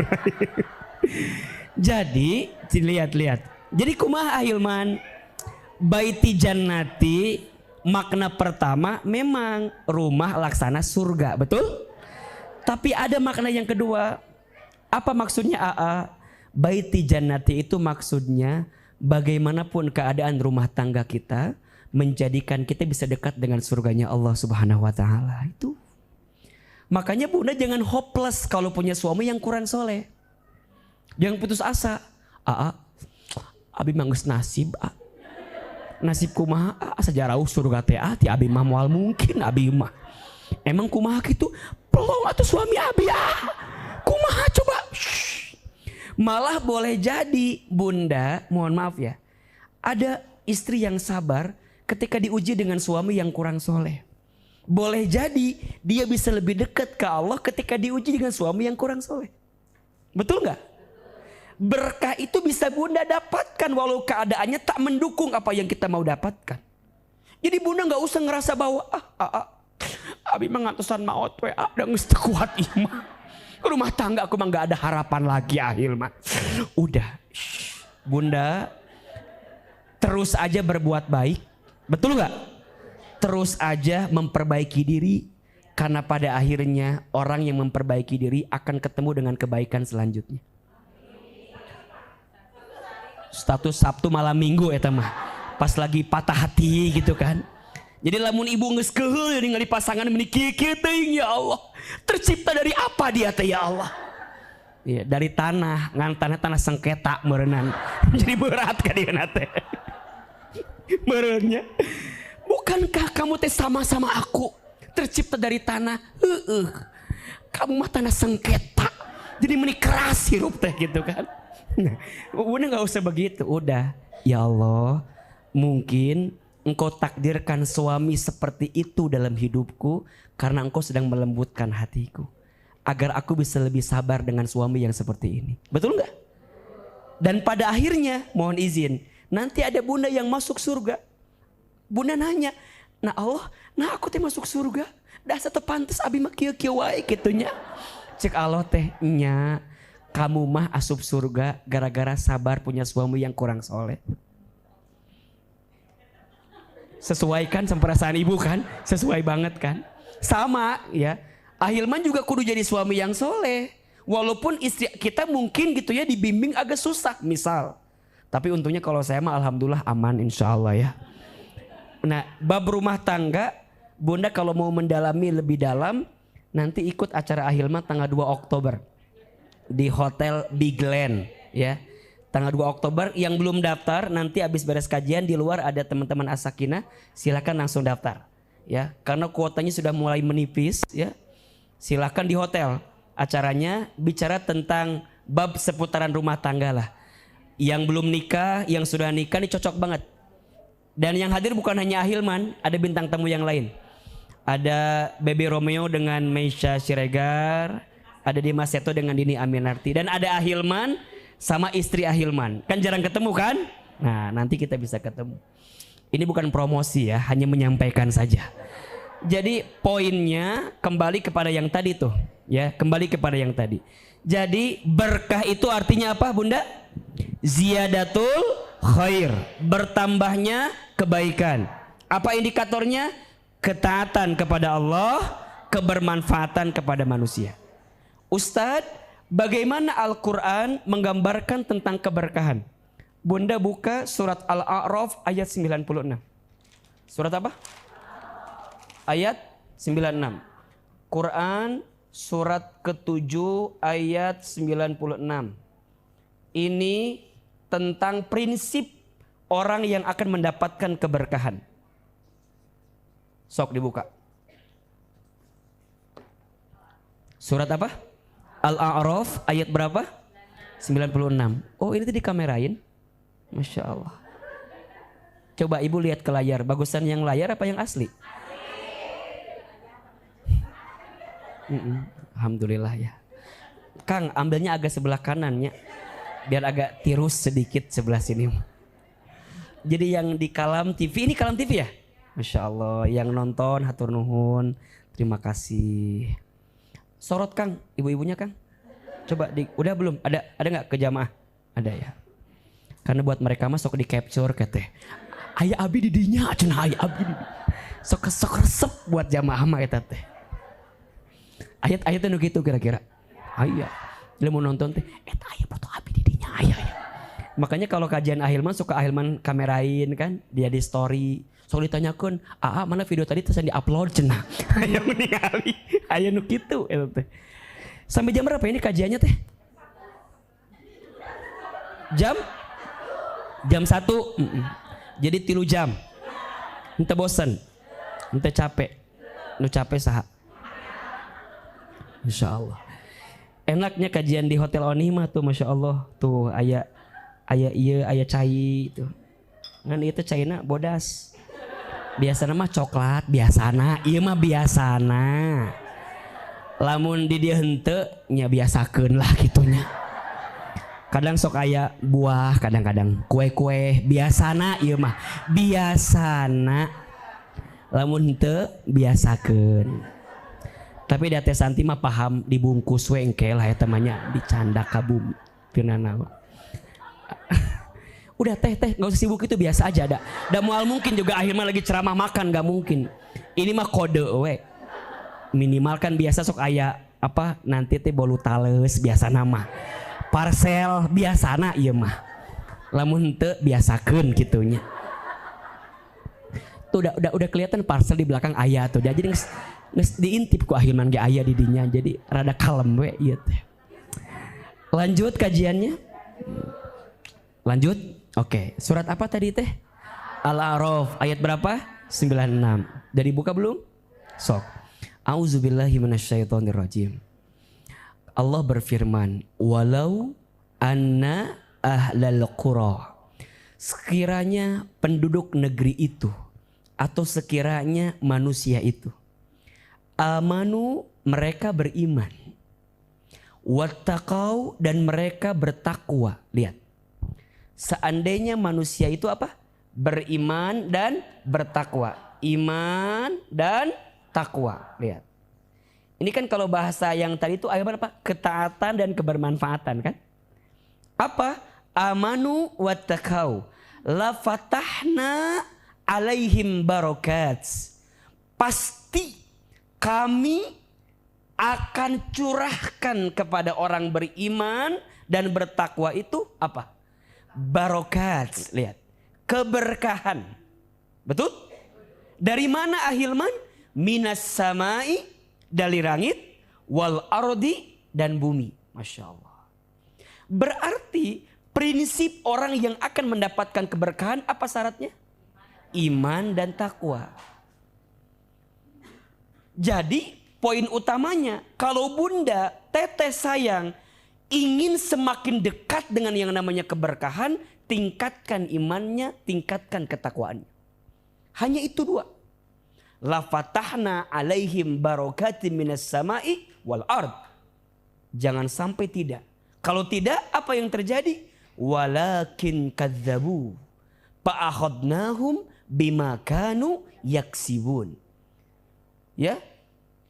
Jadi lihat. Jadi kumaha Ahilman? Baiti jannati makna pertama memang rumah laksana surga, betul? Tapi ada makna yang kedua. Apa maksudnya AA? Baiti jannati itu maksudnya bagaimanapun keadaan rumah tangga kita, menjadikan kita bisa dekat dengan surganya Allah Subhanahu wa taala. Itu. Makanya Bunda jangan hopeless kalau punya suami yang kurang soleh. Jangan putus asa. Abi mah geus nasib. Nasib kumaha sajarauh surga teh ti abi mah moal mungkin abi mah. Emang kumaha kitu? Pelong atuh suami abi Kumaha coba? Malah boleh jadi Bunda, mohon maaf ya. Ada istri yang sabar ketika diuji dengan suami yang kurang soleh. Boleh jadi dia bisa lebih dekat ke Allah ketika diuji dengan suami yang kurang soleh. Betul nggak? Berkah itu bisa Bunda dapatkan walau keadaannya tak mendukung apa yang kita mau dapatkan. Jadi Bunda nggak usah ngerasa bahwa abi mah ngantosan maot we ada geus teu kuat ieu mah. Rumah tangga aku mah nggak ada harapan lagi Ahil mah. Udah, Bunda terus aja berbuat baik. Betul nggak? Terus aja memperbaiki diri, karena pada akhirnya orang yang memperbaiki diri akan ketemu dengan kebaikan selanjutnya. Status Sabtu malam Minggu eta mah pas lagi patah hati gitu kan. Jadi lamun ibu geus keheul ningali pasangan meuni kieu teuing ya Allah. Tercipta dari apa dia teh ya Allah? Ya, dari tanah, ngan tanah sengketa meureunnan. Jadi berat ka dieuna teh. Meureunnya. Bukankah kamu teh sama-sama aku tercipta dari tanah? Kamu mah tanah sengketa. Jadi meni keras hirup teh gitu kan. Udah gak usah begitu. Udah, ya Allah, mungkin Engkau takdirkan suami seperti itu dalam hidupku karena Engkau sedang melembutkan hatiku, agar aku bisa lebih sabar dengan suami yang seperti ini. Betul gak? Dan pada akhirnya, mohon izin, nanti ada Bunda yang masuk surga. Bunda nanya, nah Allah, nah aku teh masuk surga, dah satu pantes abi mah kieu-kieu wae kitunya. Cek Allah teh nya, kamu mah asup surga gara-gara sabar punya suami yang kurang soleh. Sesuai kan sama perasaan ibu kan? Sesuai banget kan? Sama ya, Ahilman juga kudu jadi suami yang soleh. Walaupun istri kita mungkin gitu ya dibimbing agak susah misal. Tapi untungnya kalau saya mah alhamdulillah aman insya Allah ya. Nah, bab rumah tangga, Bunda kalau mau mendalami lebih dalam, nanti ikut acara Ahilman tanggal 2 Oktober di Hotel Big Land ya. Tanggal 2 Oktober, yang belum daftar nanti habis beres kajian di luar ada teman-teman As-Sakinah, silakan langsung daftar ya. Karena kuotanya sudah mulai menipis ya. Silakan di hotel. Acaranya bicara tentang bab seputaran rumah tangga lah. Yang belum nikah, yang sudah nikah ini cocok banget. Dan yang hadir bukan hanya Ahilman, ada bintang tamu yang lain. Ada Baby Romeo dengan Meisha Siregar, ada Dimas Seto dengan Dini Aminarti, dan ada Ahilman sama istri Ahilman. Kan jarang ketemu kan? Nah, nanti kita bisa ketemu. Ini bukan promosi ya, hanya menyampaikan saja. Jadi poinnya kembali kepada yang tadi tuh, ya, kembali kepada yang tadi. Jadi berkah itu artinya apa, Bunda? Ziyadatul khair, bertambahnya kebaikan. Apa indikatornya? Ketaatan kepada Allah, kebermanfaatan kepada manusia. Ustadz, bagaimana Al-Quran menggambarkan tentang keberkahan? Bunda buka surat Al-A'raf ayat 96. Surat apa? Ayat 96. Quran surat ke-7 ayat 96. Ini tentang prinsip orang yang akan mendapatkan keberkahan. Sok dibuka. Surat apa? Al-A'raf ayat berapa? 96. Oh, ini tuh dikamerain. Masya Allah. Coba ibu lihat ke layar. Bagusan yang layar apa yang asli? Alhamdulillah ya. Kang, ambilnya agak sebelah kanannya, biar agak tirus sedikit sebelah sini. Jadi yang di Kalam TV, ini Kalam TV ya? Masya Allah, yang nonton hatur nuhun, terima kasih. Sorot Kang, ibu-ibunya Kang. Coba udah belum? Ada nggak ke jamaah? Ada ya. Karena buat mereka mah sok di capture kete. Ayah abi didinya, cenah ayah abi didinya. Sok resep buat jamaah mah eta teh. Ayat-ayatnya nu gitu kira-kira. Ayah, dia mau nonton teh, eta aya foto abi didinya ayah ya. Makanya kalau kajian Ahilman suka Ahilman kamerain kan, dia di story. Soal ditanyakan, mana video tadi terus di-upload cenah. Aya ningali, aya nu kitu eta teh. Sampai jam berapa ini kajiannya teh? Jam 1. Jadi 3 jam. Ente bosen, ente capek. Nu capek saha? Masya Allah. Enaknya kajian di Hotel Onima tuh, Masya Allah. Tuh ayah cai tuh. Ngan itu caina bodas. Biasana mah coklat, biasana. Iya mah biasana. Lamun di dia hente, nya biasakeun lah gitunya. Kadang sok aya buah, kadang-kadang kue-kue. Biasana iya mah. Biasana. Lamun hente, biasakeun. Tapi di atas Santi mah paham dibungkus wengke lah ya temannya, dicanda ka bumi. Udah teh nggak usah sibuk, itu biasa aja. Da mual mungkin juga akhirnya lagi ceramah makan, nggak mungkin. Ini mah kode we. Minimal kan biasa sok aya apa nanti teh bolu tales biasa nama. Parcel biasana ieu mah. Lamun teu biasakeun gitunya. Tuh udah kelihatan parcel di belakang aya tuh. Dia jadi diintip ku Ahilman ge aya di dinya, jadi rada kalem we ieu teh. Lanjut kajiannya. Lanjut. Oke, surat apa tadi teh? Al-A'raf ayat berapa? 96. Dari buka belum? Sok. Auzubillahi minasyaitonirrajim. Allah berfirman, "Walau anna ahlal qura." Sekiranya penduduk negeri itu atau sekiranya manusia itu amanu, mereka beriman, wattaqau, dan mereka bertakwa. Lihat, seandainya manusia itu apa? Beriman dan bertakwa. Iman dan takwa. Lihat, ini kan kalau bahasa yang tadi itu ayat apa? Ketaatan dan kebermanfaatan kan? Apa? Amanu wattaqau la fatahna alaihim barakat. Pasti kami akan curahkan kepada orang beriman dan bertakwa itu apa? barokat. Lihat. Keberkahan. Betul? Dari mana ahilman? Minas samai, dari langit, wal ardi, dan bumi. Masya Allah. Berarti prinsip orang yang akan mendapatkan keberkahan apa syaratnya? Iman dan takwa. Jadi poin utamanya, kalau bunda, teteh sayang, ingin semakin dekat dengan yang namanya keberkahan, tingkatkan imannya, tingkatkan ketakwaannya. Hanya itu dua. La fatahna alaihim barakatim minas samai wal ard. Jangan sampai tidak. Kalau tidak, apa yang terjadi? Walakin kadzabu fa'akhadnahum bima kanu yaksibun. Ya.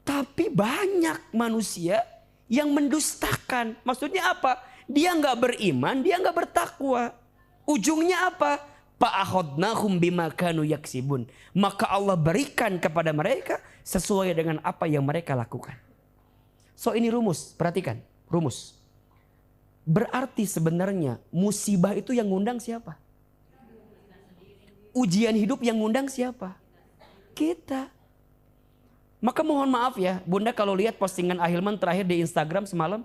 Tapi banyak manusia yang mendustakan. Maksudnya apa? Dia nggak beriman, dia nggak bertakwa. Ujungnya apa? Fa'akhadnahum bima kanu yaksibun. Maka Allah berikan kepada mereka sesuai dengan apa yang mereka lakukan. So ini rumus, perhatikan, rumus. Berarti sebenarnya musibah itu yang ngundang siapa? Ujian hidup yang ngundang siapa? Kita. Maka mohon maaf ya, bunda kalau lihat postingan Ahilman terakhir di Instagram semalam,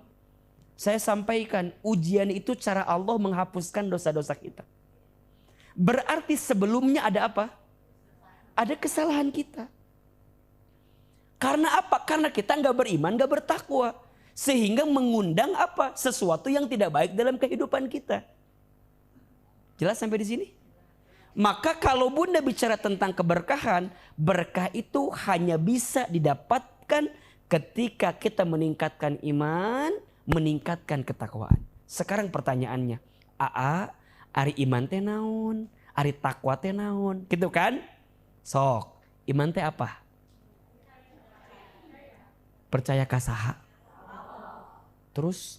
saya sampaikan ujian itu cara Allah menghapuskan dosa-dosa kita. Berarti sebelumnya ada apa? Ada kesalahan kita. Karena apa? Karena kita nggak beriman, nggak bertakwa. Sehingga mengundang apa? Sesuatu yang tidak baik dalam kehidupan kita. Jelas sampai di sini? Maka kalau bunda bicara tentang keberkahan, berkah itu hanya bisa didapatkan ketika kita meningkatkan iman, meningkatkan ketakwaan. Sekarang pertanyaannya, ari iman teh naon, ari takwa teh naon, gitu kan? Sok, iman teh apa? Percaya kasaha. Terus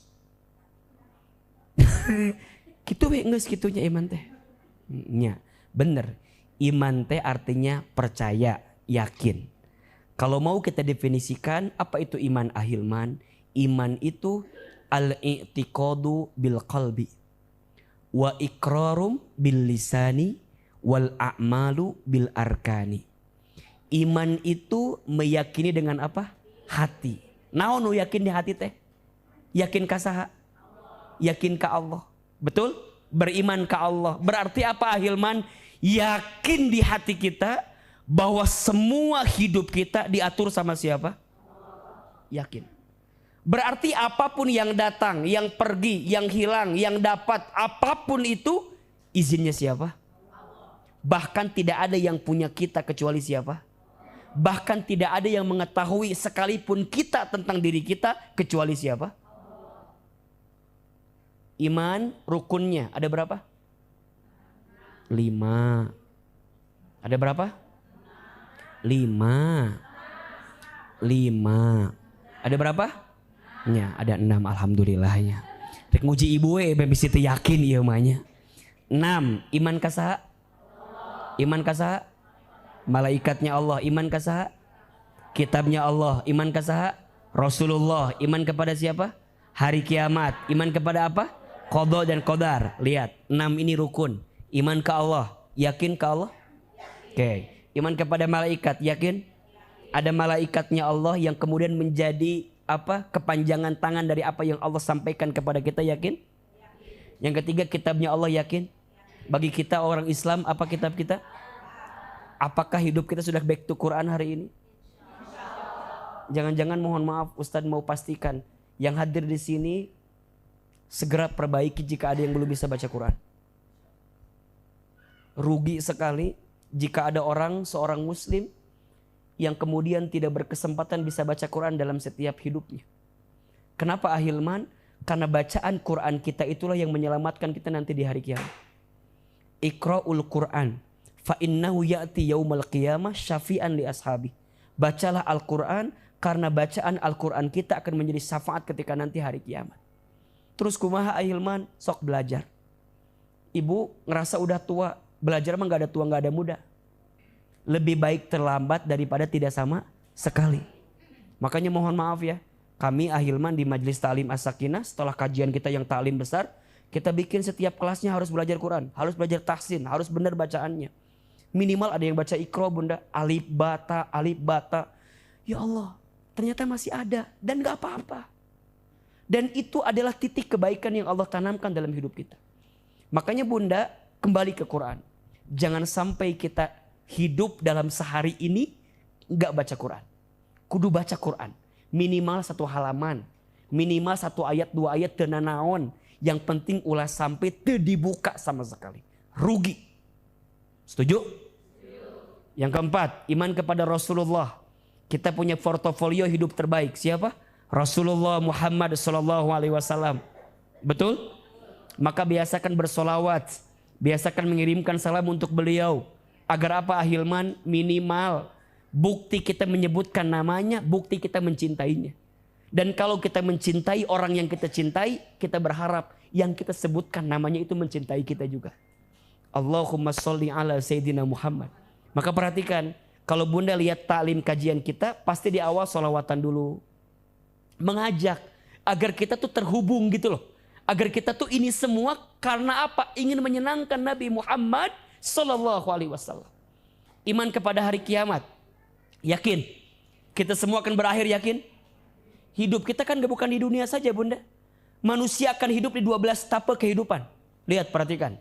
kitu we geus kitunya iman teh. Nya, bener. Iman teh artinya percaya, yakin. Kalau mau kita definisikan apa itu iman Ahilman? Iman itu al-i'tiqadu bil qalbi wa iqrarum bil lisani wal a'malu bil arkani. Iman itu meyakini dengan apa? Hati. Naon nu yakin di hati teh? Yakin ka saha? Yakin ka Allah. Betul? Beriman ka Allah. Berarti apa Ahilman? Yakin di hati kita bahwa semua hidup kita diatur sama siapa? Yakin. Berarti apapun yang datang, yang pergi, yang hilang, yang dapat, apapun itu izinnya siapa? Bahkan tidak ada yang punya kita kecuali siapa? Bahkan tidak ada yang mengetahui sekalipun kita tentang diri kita kecuali siapa? Iman rukunnya ada berapa? 5. Ada berapa? 5. Ada berapa? Nya, ada 6 alhamdulillahnya. Rek nguji ibu we bisa yakin ieu mah nya. 6. Iman ka saha? Iman ka saha? Malaikatnya Allah. Iman ka saha? Kitabnya Allah. Iman ka saha? Rasulullah. Iman kepada siapa? Hari kiamat. Iman kepada apa? Qada dan qadar. Lihat, 6 ini rukun. Iman ke Allah, yakin ke Allah? Oke. Iman kepada malaikat, yakin? Ada malaikatnya Allah yang kemudian menjadi apa? Kepanjangan tangan dari apa yang Allah sampaikan kepada kita, yakin? Yang ketiga, kitabnya Allah, yakin? Bagi kita orang Islam, apa kitab kita? Apakah hidup kita sudah back to Quran hari ini? Jangan-jangan mohon maaf, Ustadz mau pastikan yang hadir di sini segera perbaiki jika ada yang belum bisa baca Quran. Rugi sekali jika ada seorang muslim yang kemudian tidak berkesempatan bisa baca Quran dalam setiap hidupnya. Kenapa Ahilman? Karena bacaan Quran kita itulah yang menyelamatkan kita nanti di hari kiamat. Iqra'ul Quran fa innahu ya'ti yaumal qiyamah syafi'an li ashabi. Bacalah Al-Quran karena bacaan Al-Quran kita akan menjadi syafaat ketika nanti hari kiamat. Terus kumaha Ahilman? Sok belajar. Ibu ngerasa udah tua, belajar mah gak ada tua gak ada muda. Lebih baik terlambat daripada tidak sama sekali. Makanya mohon maaf ya, kami Ahilman di Majelis Ta'lim As-Sakinah setelah kajian kita yang ta'lim besar, Kita bikin setiap kelasnya harus belajar Quran, harus belajar tahsin, harus benar bacaannya. Minimal ada yang baca Iqra bunda, alif bata. Ya Allah, ternyata masih ada dan gak apa-apa. Dan itu adalah titik kebaikan yang Allah tanamkan dalam hidup kita. Makanya bunda, kembali ke Quran. Jangan sampai kita hidup dalam sehari ini gak baca Quran. Kudu baca Quran. Minimal 1 halaman. Minimal 1 ayat, 2 ayat, dan naon. Yang penting ulah sampai dibuka sama sekali. Rugi. Setuju? Yang keempat, iman kepada Rasulullah. Kita punya portofolio hidup terbaik. Siapa? Rasulullah Muhammad SAW. Betul? Maka biasakan bersolawat. Biasakan mengirimkan salam untuk beliau. Agar apa Ahilman? Minimal bukti kita menyebutkan namanya, bukti kita mencintainya. Dan kalau kita mencintai orang yang kita cintai, kita berharap yang kita sebutkan namanya itu mencintai kita juga. Allahumma sholli ala Sayyidina Muhammad. Maka perhatikan, kalau bunda lihat taklim kajian kita, pasti di awal sholawatan dulu. Mengajak agar kita tuh terhubung gitu loh. Agar kita tuh ini semua karena apa? Ingin menyenangkan Nabi Muhammad Sallallahu Alaihi Wasallam. Iman kepada hari kiamat. Yakin? Kita semua akan berakhir, yakin? Hidup kita kan bukan di dunia saja bunda. Manusia akan hidup di 12 etapa kehidupan. Lihat, perhatikan.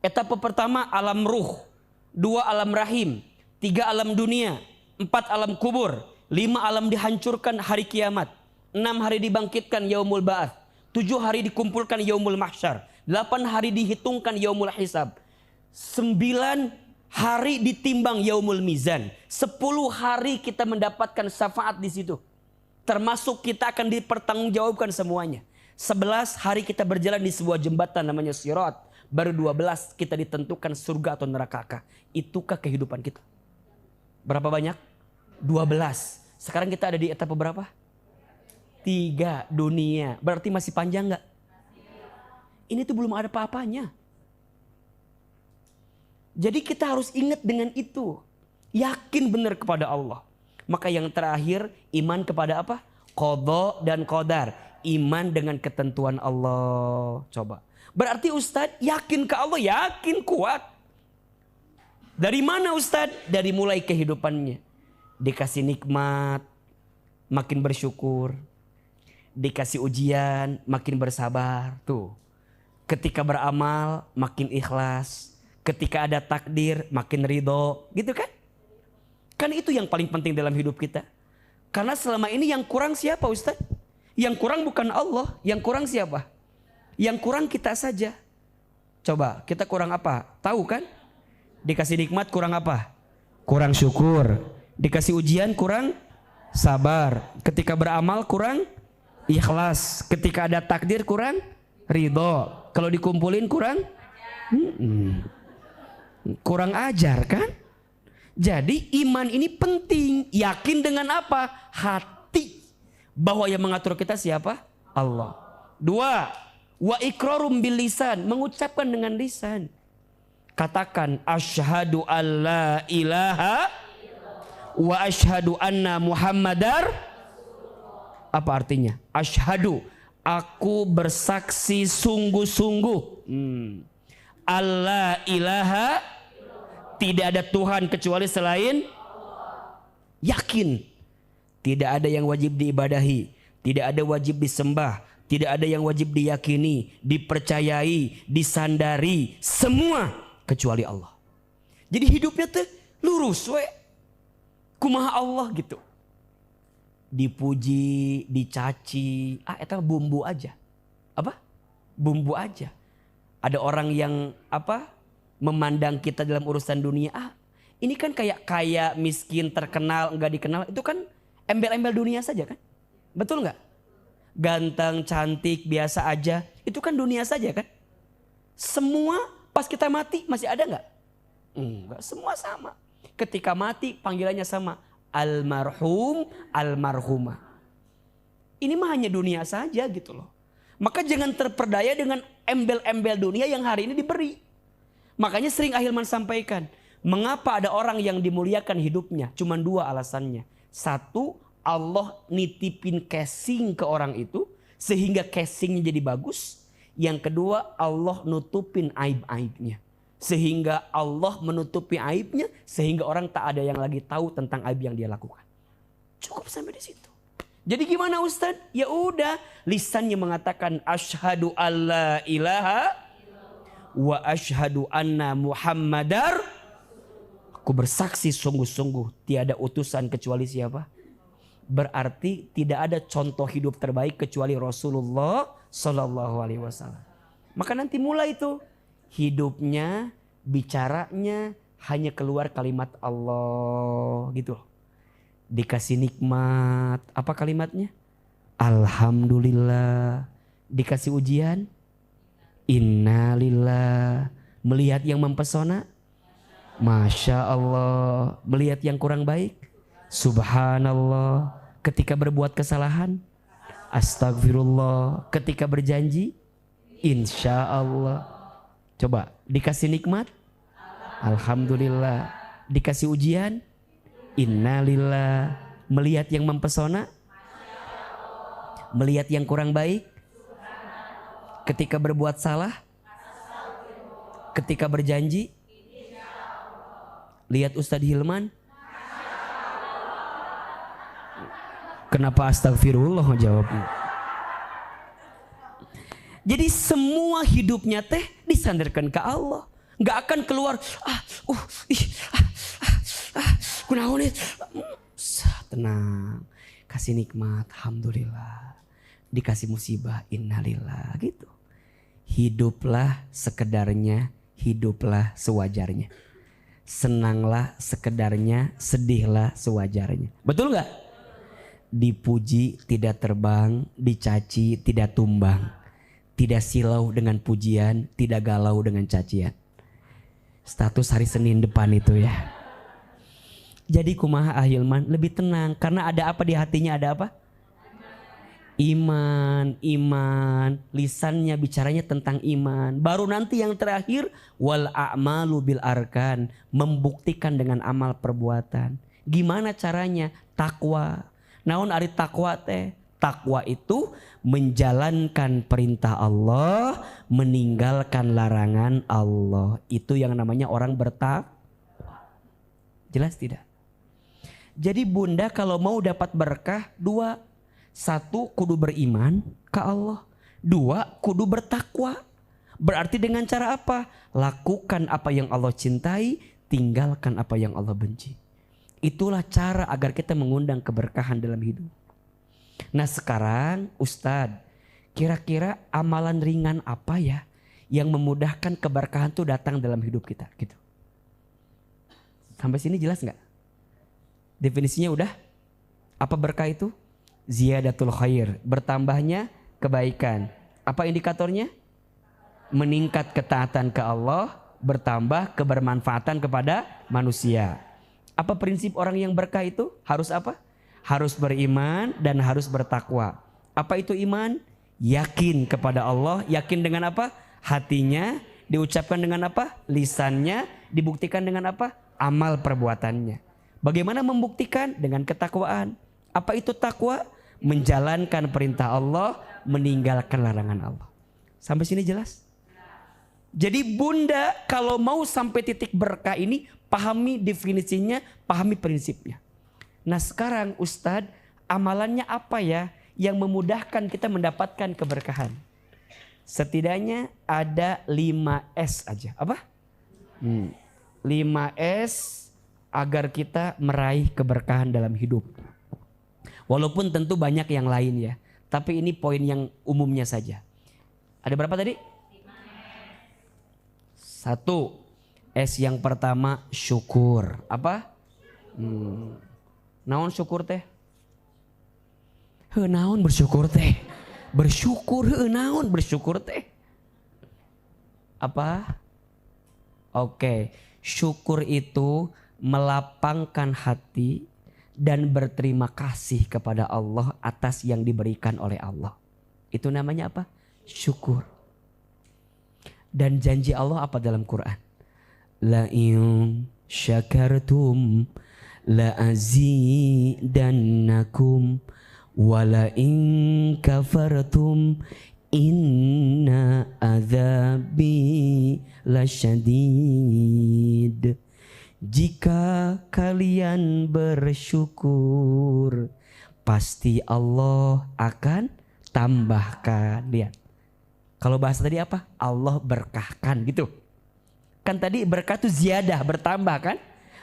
Etapa pertama alam ruh. 2 alam rahim. 3 alam dunia. 4 alam kubur. 5 alam dihancurkan hari kiamat. 6 hari dibangkitkan yaumul ba'ats. 7 hari dikumpulkan yaumul mahsyar. 8 hari dihitungkan yaumul hisab. 9 hari ditimbang yaumul mizan. 10 hari kita mendapatkan syafaat di situ. Termasuk kita akan dipertanggungjawabkan semuanya. 11 hari kita berjalan di sebuah jembatan namanya Sirat. Baru 12 kita ditentukan surga atau neraka. Itukah kehidupan kita? Berapa banyak? 12. Sekarang kita ada di etapa berapa? 3 dunia. Berarti masih panjang gak? Ini tuh belum ada apa-apanya. Jadi kita harus ingat dengan itu. Yakin benar kepada Allah. Maka yang terakhir, iman kepada apa? Qadha dan qadar. Iman dengan ketentuan Allah. Coba. Berarti Ustadz yakin ke Allah? Yakin, kuat. Dari mana Ustadz? Dari mulai kehidupannya. Dikasih nikmat, makin bersyukur. Dikasih ujian, makin bersabar. Tuh. Ketika beramal, makin ikhlas. Ketika ada takdir, makin ridho. Gitu kan? Kan itu yang paling penting dalam hidup kita. Karena selama ini yang kurang siapa Ustaz? Yang kurang bukan Allah. Yang kurang siapa? Yang kurang kita saja. Coba kita kurang apa? Tahu kan? Dikasih nikmat kurang apa? Kurang syukur. Dikasih ujian kurang sabar. Ketika beramal kurang ikhlas. Ketika ada takdir kurang ridho. Kalau dikumpulin kurang kurang ajar kan? Jadi iman ini penting. Yakin dengan apa? Hati. Bahwa yang mengatur kita siapa? Allah. 2. Wa iqrarum bil lisan. Mengucapkan dengan lisan. Katakan asyhadu alla ilaha wa asyhadu anna muhammadar. Apa artinya? Asyhadu. Aku bersaksi sungguh-sungguh. Alla ilaha, tidak ada Tuhan kecuali selain yakin. Tidak ada yang wajib diibadahi, tidak ada wajib disembah, tidak ada yang wajib diyakini, dipercayai, disandari, semua kecuali Allah. Jadi hidupnya tuh lurus we. Kumaha Allah gitu. Dipuji, dicaci, itu bumbu aja. Apa? Bumbu aja. Ada orang yang memandang kita dalam urusan dunia, ini kan kayak kaya, miskin, terkenal, enggak dikenal, itu kan embel-embel dunia saja kan? Betul enggak? Ganteng, cantik, biasa aja, itu kan dunia saja kan? Semua pas kita mati masih ada enggak? Enggak, semua sama. Ketika mati panggilannya sama, almarhum, almarhumah. Ini mah hanya dunia saja gitu loh. Maka jangan terperdaya dengan embel-embel dunia yang hari ini diberi. Makanya sering Ahilman sampaikan, mengapa ada orang yang dimuliakan hidupnya? Cuma 2 alasannya. 1, Allah nitipin casing ke orang itu sehingga casingnya jadi bagus. Yang kedua, Allah nutupin aib-aibnya. Sehingga Allah menutupi aibnya, sehingga orang tak ada yang lagi tahu tentang aib yang dia lakukan. Cukup sampai di situ. Jadi gimana Ustaz? Ya udah, lisannya mengatakan asyhadu alla ilaha wa asyhadu anna Muhammadar. Aku bersaksi sungguh-sungguh tiada utusan kecuali siapa? Berarti tidak ada contoh hidup terbaik kecuali Rasulullah Sallallahu Alaihi Wasallam. Maka nanti mulai itu hidupnya, bicaranya hanya keluar kalimat Allah gitu. Dikasih nikmat, apa kalimatnya? Alhamdulillah. Dikasih ujian, innalillah. Melihat yang mempesona, Masya Allah. Melihat yang kurang baik, Subhanallah. Ketika berbuat kesalahan, Astagfirullah. Ketika berjanji, Insya Allah. Coba, dikasih nikmat, Alhamdulillah. Dikasih ujian, innalillah. Melihat yang mempesona, melihat yang kurang baik, ketika berbuat salah, ketika berjanji. Lihat Ustadz Hilman, kenapa astagfirullah jawabnya? Jadi semua hidupnya teh disandarkan ke Allah. Gak akan keluar kunaon nih. Tenang, kasih nikmat, alhamdulillah. Dikasih musibah, innalillah gitu. Hiduplah sekedarnya, hiduplah sewajarnya. Senanglah sekedarnya, sedihlah sewajarnya. Betul gak? Dipuji tidak terbang, dicaci tidak tumbang. Tidak silau dengan pujian, tidak galau dengan cacian. Status hari Senin depan itu ya. Jadi kumaha Ahilman lebih tenang. Karena ada apa di hatinya, ada apa? Iman, iman. Lisannya bicaranya tentang iman. Baru nanti yang terakhir, wal a'malu bil arkan. Membuktikan dengan amal perbuatan. Gimana caranya? Takwa. Naon ari takwa teh? Takwa itu menjalankan perintah Allah, meninggalkan larangan Allah. Itu yang namanya orang bertakwa. Jelas tidak? Jadi bunda kalau mau dapat berkah, dua. Satu, kudu beriman ke Allah. Dua, kudu bertakwa. Berarti dengan cara apa? Lakukan apa yang Allah cintai, tinggalkan apa yang Allah benci. Itulah cara agar kita mengundang keberkahan dalam hidup. Nah sekarang Ustadz, kira-kira amalan ringan apa ya yang memudahkan keberkahan itu datang dalam hidup kita gitu. Sampai sini jelas nggak? Definisinya udah? Apa berkah itu? Ziyadatul khair, bertambahnya kebaikan. Apa indikatornya? Meningkat ketaatan ke Allah, bertambah kebermanfaatan kepada manusia. Apa prinsip orang yang berkah itu? Harus apa? Harus beriman dan harus bertakwa. Apa itu iman? Yakin kepada Allah. Yakin dengan apa? Hatinya. Diucapkan dengan apa? Lisannya. Dibuktikan dengan apa? Amal perbuatannya. Bagaimana membuktikan? Dengan ketakwaan. Apa itu takwa? Menjalankan perintah Allah, meninggalkan larangan Allah. Sampai sini jelas? Jadi bunda kalau mau sampai titik berkah ini, pahami definisinya, pahami prinsipnya. Nah sekarang Ustadz, amalannya apa ya yang memudahkan kita mendapatkan keberkahan? Setidaknya ada 5S aja. Apa? 5S agar kita meraih keberkahan dalam hidup. Walaupun tentu banyak yang lain ya. Tapi ini poin yang umumnya saja. Ada berapa tadi? 1. S yang pertama syukur. Apa? Naon syukur teh? Naon bersyukur teh? Bersyukur naon bersyukur teh? Apa? Oke. Syukur itu melapangkan hati dan berterima kasih kepada Allah atas yang diberikan oleh Allah. Itu namanya apa? Syukur. Dan janji Allah apa dalam Quran? La in syakartum la azidannakum wa la in kafartum Inna azabi lasyadid. Jika kalian bersyukur, pasti Allah akan tambahkan. Lihat. Kalau bahasa tadi apa? Allah berkahkan gitu. Kan tadi berkah itu ziyadah, bertambah kan?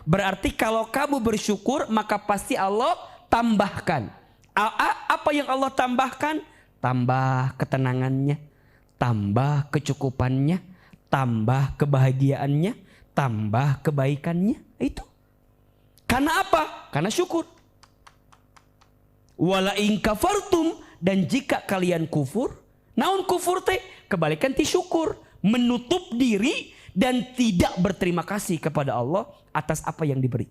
Berarti kalau kamu bersyukur maka pasti Allah tambahkan. Apa yang Allah tambahkan? Tambah ketenangannya, tambah kecukupannya, tambah kebahagiaannya, tambah kebaikannya. Itu. Karena apa? Karena syukur. Wala in kafartum, dan jika kalian kufur, naon kufur teh? Kebalikan ti syukur, menutup diri dan tidak berterima kasih kepada Allah atas apa yang diberi.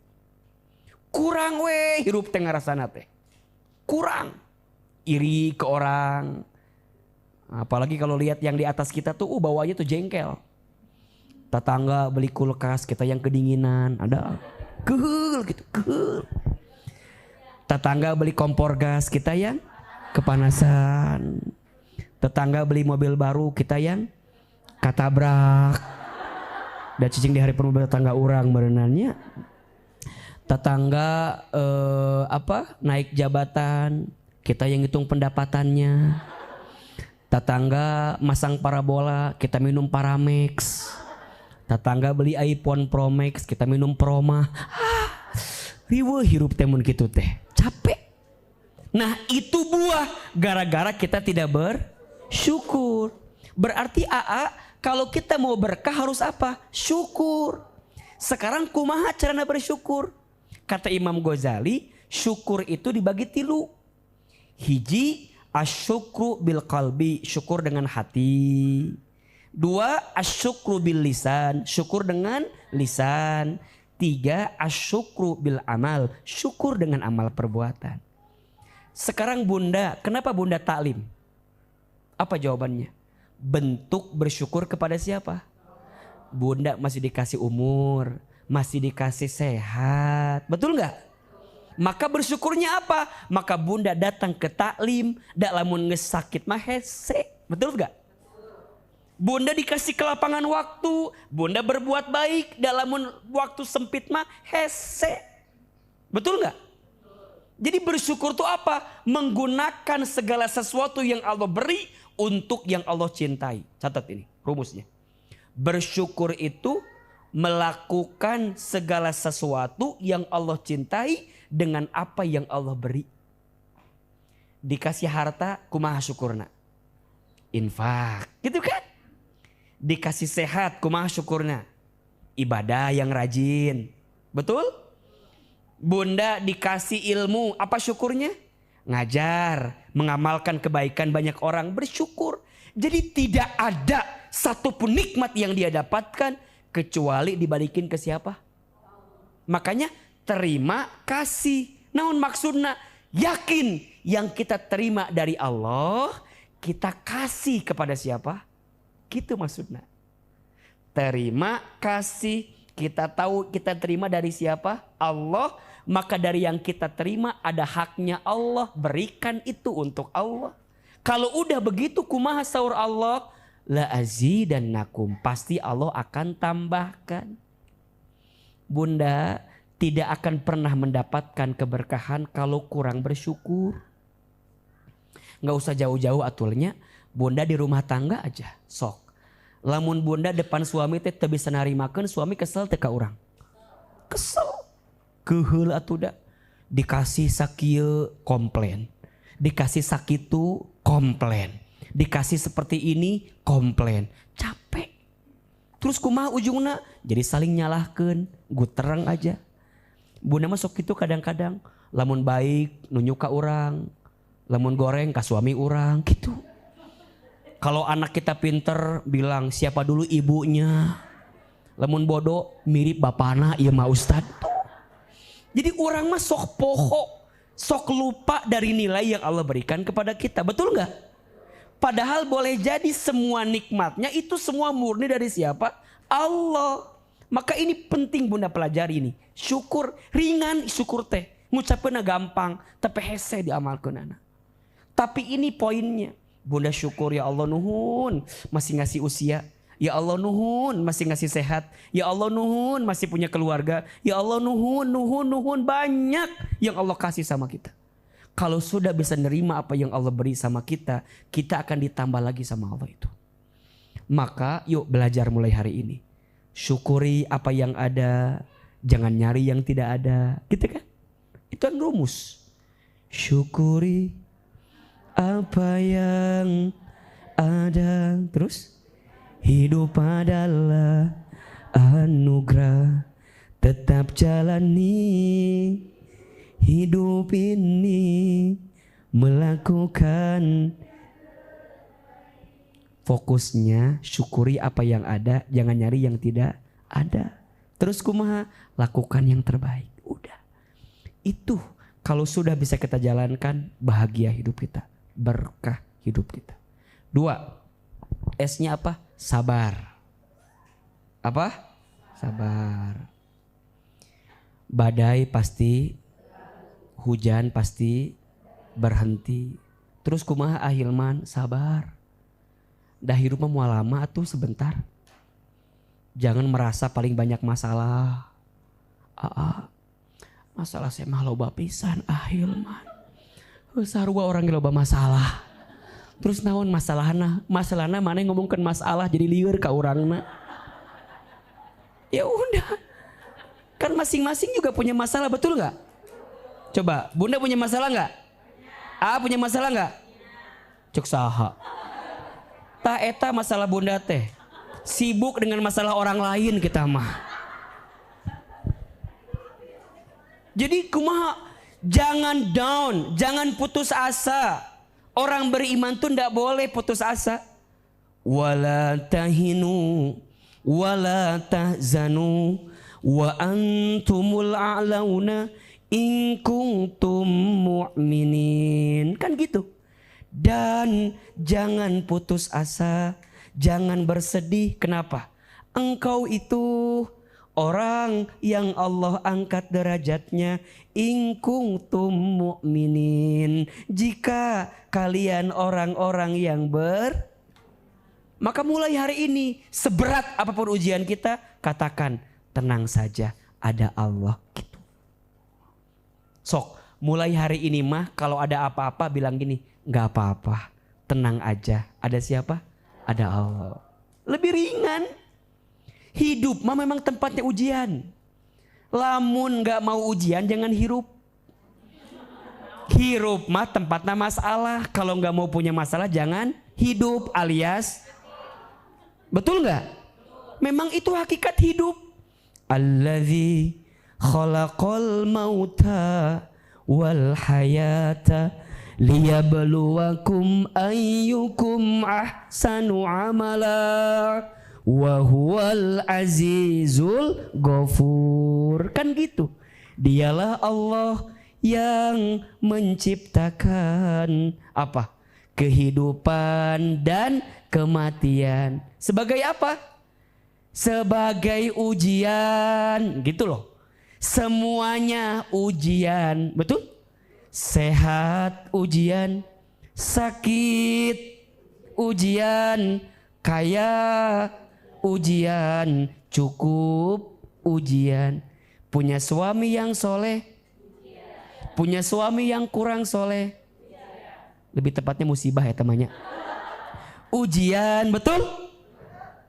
Kurang we hirup teh ngarasana teh. Kurang. Iri ke orang. Apalagi kalau lihat yang di atas kita tuh bawahnya tuh jengkel. Tetangga beli kulkas, kita yang kedinginan, ada kehul gitu, kehul. Tetangga beli kompor gas, kita yang kepanasan. Tetangga beli mobil baru, kita yang katabrak. Dan cicing di hari mobil tetangga orang berenannya. Tetangga naik jabatan, kita yang hitung pendapatannya. Tetangga masang parabola, kita minum Paramex. Tetangga beli iPhone Pro Max, kita minum Proma. Riweuh hirup temun kitu teh. Capek. Nah, itu buah gara-gara kita tidak bersyukur. Berarti kalau kita mau berkah harus apa? Syukur. Sekarang kumaha carana bersyukur? Kata Imam Ghazali, syukur itu dibagi 3. Hiji, asyukru bil qalbi, syukur dengan hati. 2, asyukru bil lisan, syukur dengan lisan. 3, asyukru bil amal, syukur dengan amal perbuatan. Sekarang bunda, kenapa bunda taklim? Apa jawabannya? Bentuk bersyukur kepada siapa? Bunda masih dikasih umur, masih dikasih sehat, betul nggak? Maka bersyukurnya apa? Maka bunda datang ke taklim, dak lamun ngesakit mah hese, betul nggak? Bunda dikasih kelapangan waktu, bunda berbuat baik, dak lamun waktu sempit mah hese, betul nggak? Jadi bersyukur itu apa? Menggunakan segala sesuatu yang Allah beri untuk yang Allah cintai. Catat ini rumusnya. Bersyukur itu melakukan segala sesuatu yang Allah cintai dengan apa yang Allah beri. Dikasih harta, kumaha syukurna? Infak, gitu kan? Dikasih sehat, kumaha syukurna? Ibadah yang rajin, betul? Bunda dikasih ilmu, apa syukurnya? Ngajar, mengamalkan kebaikan banyak orang, bersyukur. Jadi tidak ada satupun nikmat yang dia dapatkan kecuali dibalikin ke siapa? Makanya terima kasih. Namun maksudnya yakin yang kita terima dari Allah kita kasih kepada siapa? Gitu maksudnya. Terima kasih, kita tahu kita terima dari siapa? Allah. Maka dari yang kita terima ada haknya Allah, berikan itu untuk Allah. Kalau udah begitu kumaha saur Allah, la azidannakum, pasti Allah akan tambahkan. Bunda tidak akan pernah mendapatkan keberkahan kalau kurang bersyukur. Nggak usah jauh-jauh atulnya, bunda di rumah tangga aja sok. Lamun bunda depan suami teh teu bisa narimakeun, suami kesel teh ka urang. Kesel. Keheul atuh da. Dikasih sakieu komplain. Dikasih sakitu komplain. Dikasih seperti ini komplain. Capek. Terus kumaha ujungna? Jadi saling nyalahkeun, gutereng aja. Bunda mah sok kitu kadang-kadang lamun baik nunjuk ka urang, lamun goreng ka suami urang gitu. Kalau anak kita pinter bilang siapa dulu ibunya. Lamun bodoh mirip bapana ieu mah ustad. Jadi orang mah sok poho, sok lupa dari nilai yang Allah berikan kepada kita. Betul nggak? Padahal boleh jadi semua nikmatnya itu semua murni dari siapa? Allah. Maka ini penting bunda pelajari ini. Syukur, ringan syukur teh. Ngucapkeunna gampang, tapi hese diamalkeunana. Tapi ini poinnya. Bunda syukur ya Allah nuhun masih ngasih usia. Ya Allah nuhun masih ngasih sehat. Ya Allah nuhun masih punya keluarga. Ya Allah nuhun banyak yang Allah kasih sama kita. Kalau sudah bisa nerima apa yang Allah beri sama kita, kita akan ditambah lagi sama Allah itu. Maka yuk belajar mulai hari ini. Syukuri apa yang ada, jangan nyari yang tidak ada. Gitu kan? Itu kan rumus. Syukuri apa yang ada. Terus? Hidup adalah anugerah, tetap jalani hidup ini, melakukan. Fokusnya syukuri apa yang ada, jangan nyari yang tidak ada. Terus kumaha? Lakukan yang terbaik. Udah. Itu kalau sudah bisa kita jalankan, bahagia hidup kita, berkah hidup kita. 2. S-nya apa? Sabar. Apa? Sabar. Badai pasti, hujan pasti berhenti. Terus kumaha ahilman? Sabar. Dah hirup mah moal lama atuh sebentar. Jangan merasa paling banyak masalah. Masalah saya mah loba pisan ahilman. Sarua orang loba masalah. Terus naon masalahna? Masalahna mana yang ngomongkan masalah jadi lieur ka urangna. Ya udah. Kan masing-masing juga punya masalah, betul nggak? Coba, Bunda punya masalah nggak? Punya masalah nggak? Cek saha. Tah eta masalah Bunda teh. Sibuk dengan masalah orang lain kita mah. Jadi kumaha? Jangan down, jangan putus asa. Orang beriman tuh ndak boleh putus asa. Wala tahinu wala tahzanu wa antumul a'launa in kuntum mu'minin. Kan gitu. Dan jangan putus asa, jangan bersedih. Kenapa? Engkau itu orang yang Allah angkat derajatnya. In kuntum mu'minin. Jika kalian orang-orang yang maka mulai hari ini seberat apapun ujian kita, katakan tenang saja, ada Allah gitu. Sok, mulai hari ini mah kalau ada apa-apa bilang gini, nggak apa-apa, tenang aja. Ada siapa? Ada Allah. Lebih ringan. Hidup mah memang tempatnya ujian. Lamun nggak mau ujian jangan hirup. Hirup mah tempatnya masalah. Kalau nggak mau punya masalah jangan hidup, alias betul nggak? Memang itu hakikat hidup. Alladzi khalaqal mauta wal hayata liyabluwakum ayyukum ahsanu amala wa huwal azizul ghafur. Kan gitu. Dialah Allah yang menciptakan apa? Kehidupan dan kematian. Sebagai apa? Sebagai ujian, gitu loh. Semuanya ujian, betul? Sehat ujian, sakit ujian, kaya ujian, cukup ujian. Punya suami yang soleh, punya suami yang kurang soleh. Lebih tepatnya musibah ya temannya. Ujian, betul?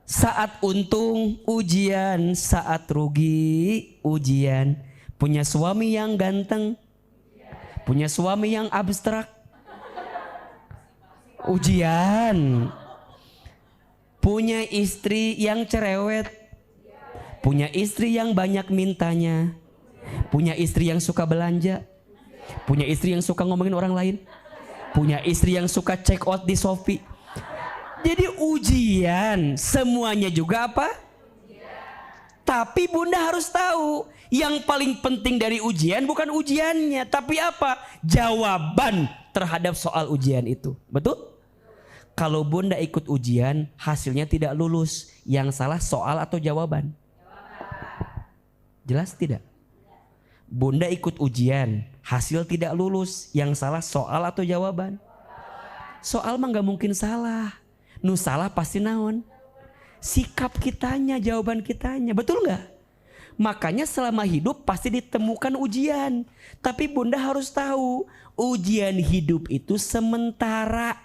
Saat untung ujian, saat rugi ujian. Punya suami yang ganteng, punya suami yang abstrak, ujian. Punya istri yang cerewet, punya istri yang banyak mintanya, punya istri yang suka belanja, punya istri yang suka ngomongin orang lain, punya istri yang suka check out di Shopee. Jadi ujian, semuanya juga apa? Tapi Bunda harus tahu, yang paling penting dari ujian bukan ujiannya, tapi apa? Jawaban terhadap soal ujian itu. Betul? Kalau Bunda ikut ujian, hasilnya tidak lulus. Yang salah soal atau jawaban? Jelas tidak? Bunda ikut ujian, hasil tidak lulus. Yang salah soal atau jawaban? Soal mah gak mungkin salah. Nu salah pasti naon? Sikap kitanya, jawaban kitanya. Betul gak? Makanya selama hidup pasti ditemukan ujian. Tapi bunda harus tahu, ujian hidup itu sementara.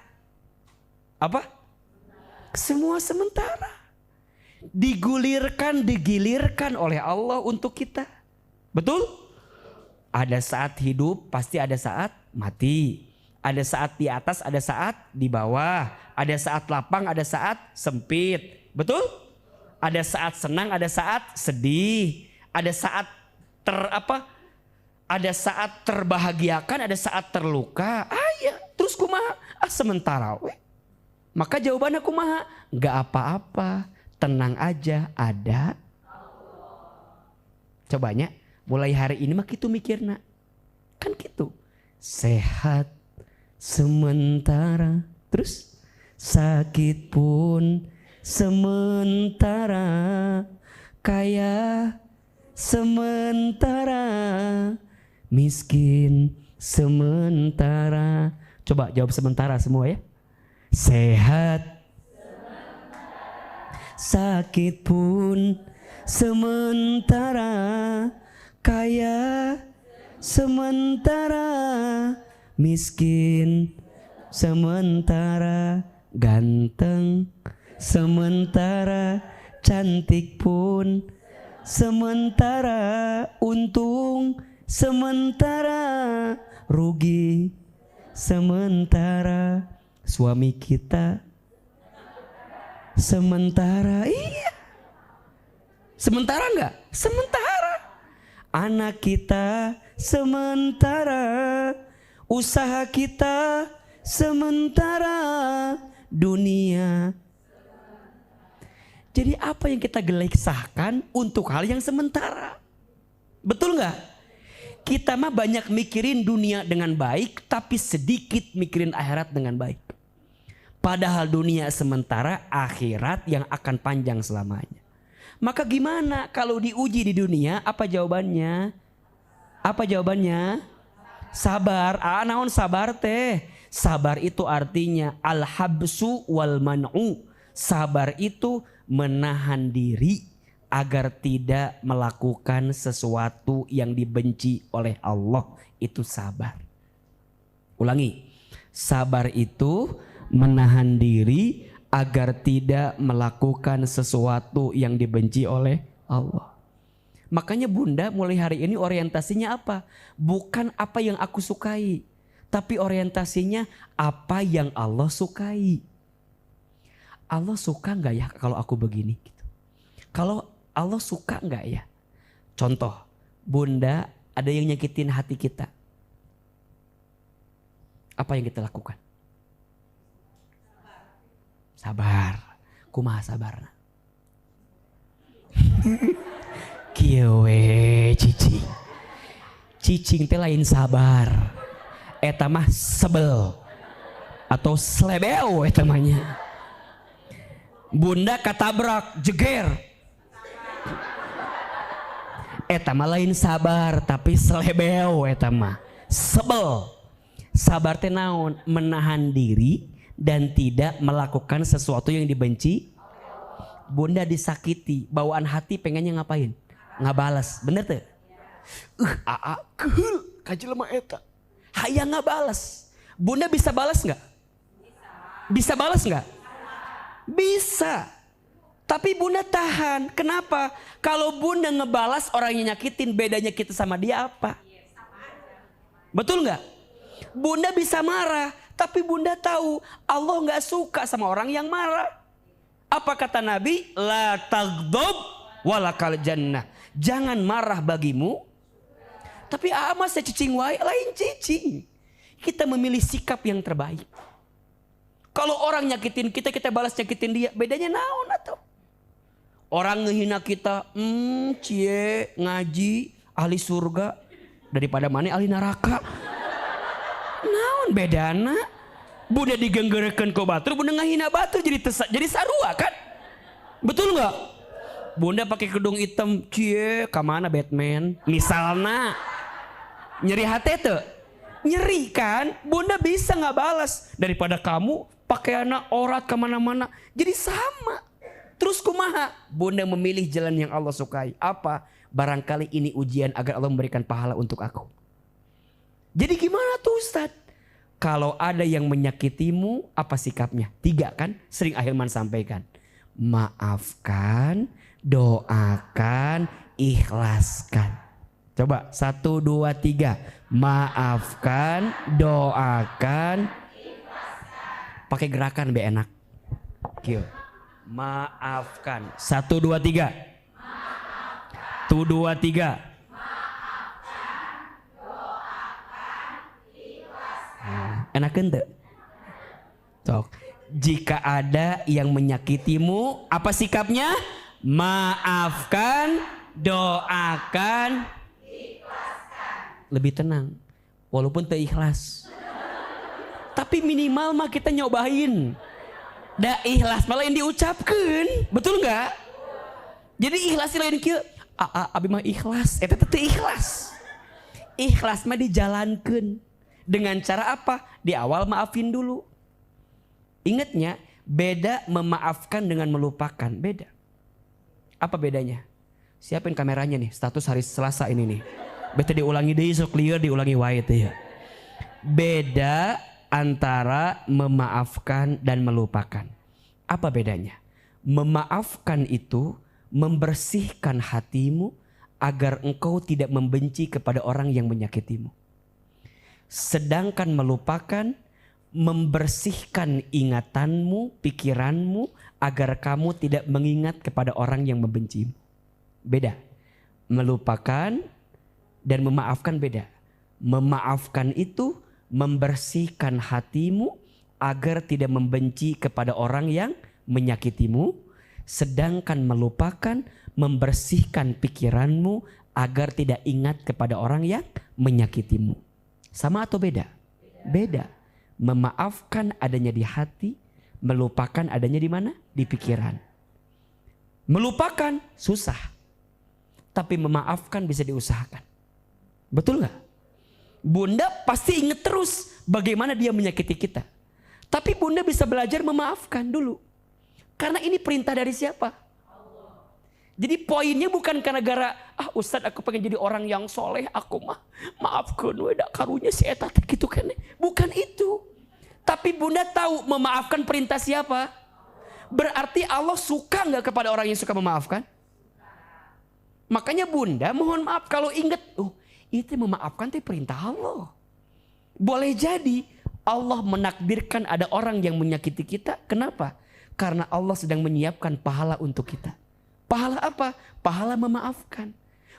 Apa? Semua sementara. Digilirkan oleh Allah untuk kita. Betul? Ada saat hidup, pasti ada saat mati. Ada saat di atas, ada saat di bawah. Ada saat lapang, ada saat sempit. Betul? Ada saat senang, ada saat sedih. Ada saat ada saat terbahagiakan, ada saat terluka. Ya, terus kumaha? Sementara we. Maka jawabannya kumaha? Gak apa-apa, tenang aja, ada. Cobanya, mulai hari ini mah gitu mikirna. Kan gitu. Sehat sementara, terus sakit pun sementara, kaya sementara, miskin sementara. Coba jawab sementara semua ya. Sehat sakit pun sementara, kaya sementara, miskin sementara, ganteng sementara, cantik pun sementara, untung sementara, rugi sementara, suami kita sementara. Iya, sementara enggak? Sementara. Anak kita sementara, usaha kita sementara, dunia. Jadi apa yang kita gelisahkan untuk hal yang sementara? Betul nggak? Kita mah banyak mikirin dunia dengan baik, tapi sedikit mikirin akhirat dengan baik. Padahal dunia sementara, akhirat yang akan panjang selamanya. Maka gimana kalau diuji di dunia? Apa jawabannya? Apa jawabannya? Sabar. Naon sabar teh? Sabar itu artinya al-habsu wal man'u. Sabar itu menahan diri agar tidak melakukan sesuatu yang dibenci oleh Allah. Itu sabar. Ulangi. Sabar itu menahan diri agar tidak melakukan sesuatu yang dibenci oleh Allah. Makanya bunda mulai hari ini orientasinya apa? Bukan apa yang aku sukai, tapi orientasinya apa yang Allah sukai. Allah suka nggak ya kalau aku begini? Gitu. Kalau Allah suka nggak ya? Contoh, bunda ada yang nyakitin hati kita. Apa yang kita lakukan? Sabar. Kumaha sabarna? Kieu we cicing. Cicing teh lain sabar. Eta mah sebel atau slebeu eta mahnya. Bunda katabrak jeger. Eta mah lain sabar tapi slebeu eta mah. Sebel. Sabar teh naon? Menahan diri dan tidak melakukan sesuatu yang dibenci. Bunda disakiti, bawaan hati pengennya ngapain? Ngabalas, bener tuh? Keul kajelema eta. Hayang ngabalas. Bunda bisa balas nggak? Bisa balas nggak? Bisa. Tapi bunda tahan. Kenapa? Kalau bunda ngebalas orang yang nyakitin, bedanya kita sama dia apa? Betul nggak? Bunda bisa marah, tapi bunda tahu Allah nggak suka sama orang yang marah. Apa kata Nabi? La taghdab walakal jannah. Jangan marah bagimu. Tapi mas saya cicing wae, lain cicing. Kita memilih sikap yang terbaik. Kalau orang nyakitin kita, kita balas nyakitin dia. Bedanya naon atau? Orang ngehina kita, cie ngaji ahli surga daripada mana ahli neraka. Naon bedana? Bunda digenggerekeun ku batur, bunda ngahina batur jadi sarua kan? Betul nggak? Bunda pakai kedung hitam, cie, kamana Batman? Misalna nyeri hati tuh. Nyeri kan? Bunda bisa nggak balas daripada kamu pakai anak orat kemana-mana. Jadi sama. Terus kumaha? Bunda memilih jalan yang Allah sukai. Apa? Barangkali ini ujian agar Allah memberikan pahala untuk aku. Jadi gimana tuh Ustadz? Kalau ada yang menyakitimu, apa sikapnya? 3 kan? Sering Ahilman sampaikan. Maafkan, doakan, ikhlaskan. Coba 1, 2, 3. Maafkan, doakan, pakai gerakan biar enak. Kieu. Maafkan. 1, 2, 3. 1, 2, 3. Enak ente. Sok. Jika ada yang menyakitimu, apa sikapnya? Maafkan, doakan, ikhlaskan. Lebih tenang. Walaupun teu ikhlas. Tapi minimal mah kita nyobain. Da ikhlas malah yang diucapkan. Betul nggak? Jadi ikhlas lain kieu. Abi mah ikhlas. Eta teh ikhlas. Ikhlas mah dijalankan. Dengan cara apa? Di awal maafin dulu. Ingatnya, beda memaafkan dengan melupakan. Beda. Apa bedanya? Siapin kameranya nih, status hari Selasa ini nih. Beta diulangi deh, so clear diulangi white ya. Beda antara memaafkan dan melupakan. Apa bedanya? Memaafkan itu membersihkan hatimu agar engkau tidak membenci kepada orang yang menyakitimu. Sedangkan melupakan membersihkan ingatanmu, pikiranmu agar kamu tidak mengingat kepada orang yang membencimu. Beda. Melupakan dan memaafkan beda. Memaafkan itu membersihkan hatimu agar tidak membenci kepada orang yang menyakitimu. Sedangkan melupakan membersihkan pikiranmu agar tidak ingat kepada orang yang menyakitimu. Sama atau beda? Beda. Memaafkan adanya di hati, melupakan adanya di mana? Di pikiran. Melupakan susah, tapi memaafkan bisa diusahakan. Betul gak? Bunda pasti ingat terus bagaimana dia menyakiti kita. Tapi bunda bisa belajar memaafkan dulu. Karena ini perintah dari siapa? Jadi poinnya bukan karena gara Ustadz aku pengen jadi orang yang soleh, aku mah maafkan weda karunya si eta gitu kan. Bukan itu. Tapi bunda tahu memaafkan perintah siapa? Berarti Allah suka nggak kepada orang yang suka memaafkan? Makanya bunda mohon maaf kalau ingat, itu memaafkan itu perintah Allah. Boleh jadi Allah menakdirkan ada orang yang menyakiti kita. Kenapa? Karena Allah sedang menyiapkan pahala untuk kita. Pahala apa? Pahala memaafkan.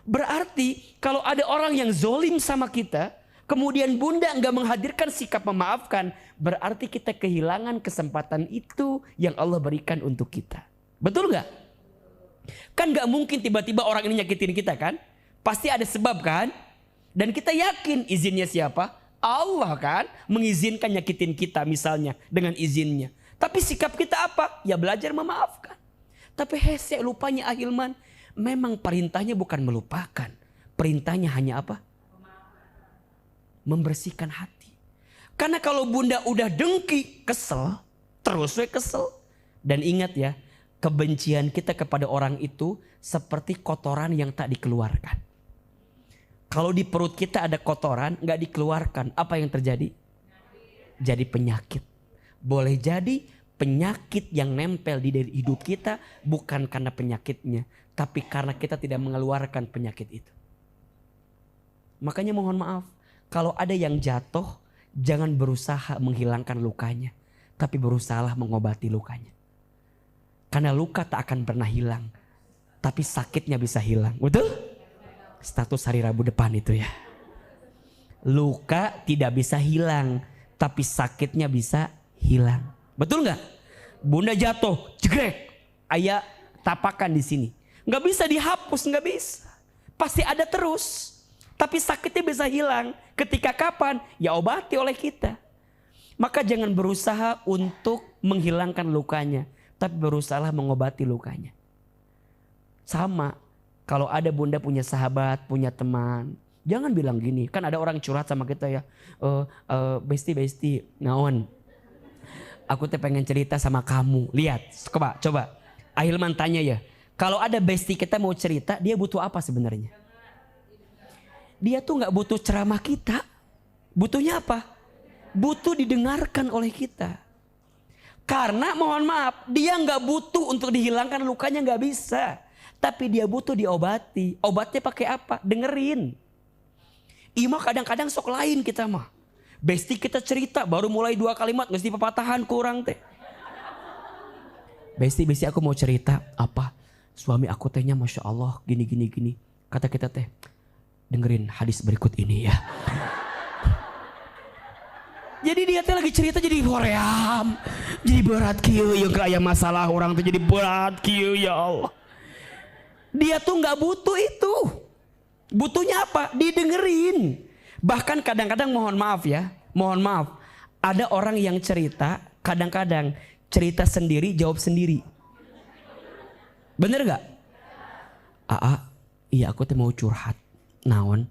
Berarti kalau ada orang yang zolim sama kita, kemudian bunda enggak menghadirkan sikap memaafkan, berarti kita kehilangan kesempatan itu yang Allah berikan untuk kita. Betul nggak? Kan nggak mungkin tiba-tiba orang ini nyakitin kita kan? Pasti ada sebab kan? Dan kita yakin izinnya siapa? Allah kan mengizinkan nyakitin kita misalnya dengan izinnya. Tapi sikap kita apa? Ya belajar memaafkan. Tapi hese lupanya Ahilman, memang perintahnya bukan melupakan. Perintahnya hanya apa? Membersihkan hati. Karena kalau bunda udah dengki, kesel, terus kesel. Dan ingat ya, kebencian kita kepada orang itu seperti kotoran yang tak dikeluarkan. Kalau di perut kita ada kotoran, gak dikeluarkan, apa yang terjadi? Jadi penyakit. Boleh jadi penyakit yang nempel di diri hidup kita bukan karena penyakitnya, tapi karena kita tidak mengeluarkan penyakit itu. Makanya mohon maaf, kalau ada yang jatuh, jangan berusaha menghilangkan lukanya, tapi berusahalah mengobati lukanya. Karena luka tak akan pernah hilang, tapi sakitnya bisa hilang. Betul? Status hari Rabu depan itu ya. Luka tidak bisa hilang, tapi sakitnya bisa hilang. Betul nggak? Bunda jatuh, jegrek, ayah tapakan di sini. Nggak bisa dihapus, nggak bisa. Pasti ada terus. Tapi sakitnya bisa hilang. Ketika kapan? Ya obati oleh kita. Maka jangan berusaha untuk menghilangkan lukanya, tapi berusaha mengobati lukanya. Sama, kalau ada bunda punya sahabat, punya teman, Jangan bilang gini, kan ada orang curhat sama kita ya, besti, naon, aku teh pengen cerita sama kamu. Lihat, coba, Ahilman tanya ya, kalau ada besti kita mau cerita, dia butuh apa sebenarnya? Dia tuh nggak butuh ceramah kita, butuhnya apa? Butuh didengarkan oleh kita. Karena mohon maaf, dia nggak butuh untuk dihilangkan lukanya, nggak bisa. Tapi dia butuh diobati. Obatnya pakai apa? Dengerin. Ima kadang-kadang sok lain kita mah. Besti kita cerita baru mulai 2 kalimat nggak pepatahan kurang teh. Besti aku mau cerita apa? Suami aku tehnya masya Allah gini. Kata kita teh, dengerin hadis berikut ini ya. Jadi dia teh lagi cerita jadi hoream, jadi berat kieu yang kayak masalah orang tuh jadi berat kieu ya Allah. Dia tuh nggak butuh itu. Butuhnya apa? Didengerin. Bahkan kadang-kadang mohon maaf, ada orang yang cerita, kadang-kadang cerita sendiri, jawab sendiri. Bener gak? Iya aku teh mau curhat. Naon?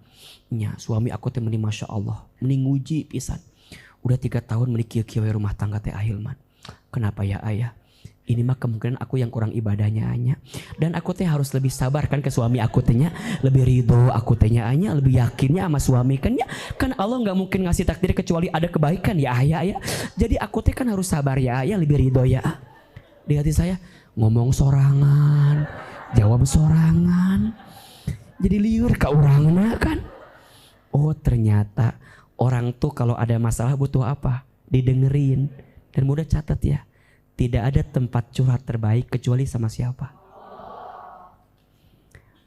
Nya suami aku teh meni masya Allah, meni nguji pisan. Udah 3 tahun meni kieu-kieu rumah tangga teh Ahilman. Kenapa ya ayah? Ini mah kemungkinan aku yang kurang ibadahnya hanya. Dan aku teh harus lebih sabar kan ke suami aku tehnya. Lebih ridho aku tehnya hanya. Lebih yakinnya sama suami kan ya. Kan Allah gak mungkin ngasih takdir kecuali ada kebaikan ya ayah ya. Jadi aku teh kan harus sabar ya ayah. Lebih ridho ya. Di hati saya ngomong sorangan. Jawab sorangan. Jadi liur ke orangnya kan. Oh ternyata orang tuh kalau ada masalah butuh apa? Didengerin. Dan mudah catat ya. Tidak ada tempat curhat terbaik kecuali sama siapa?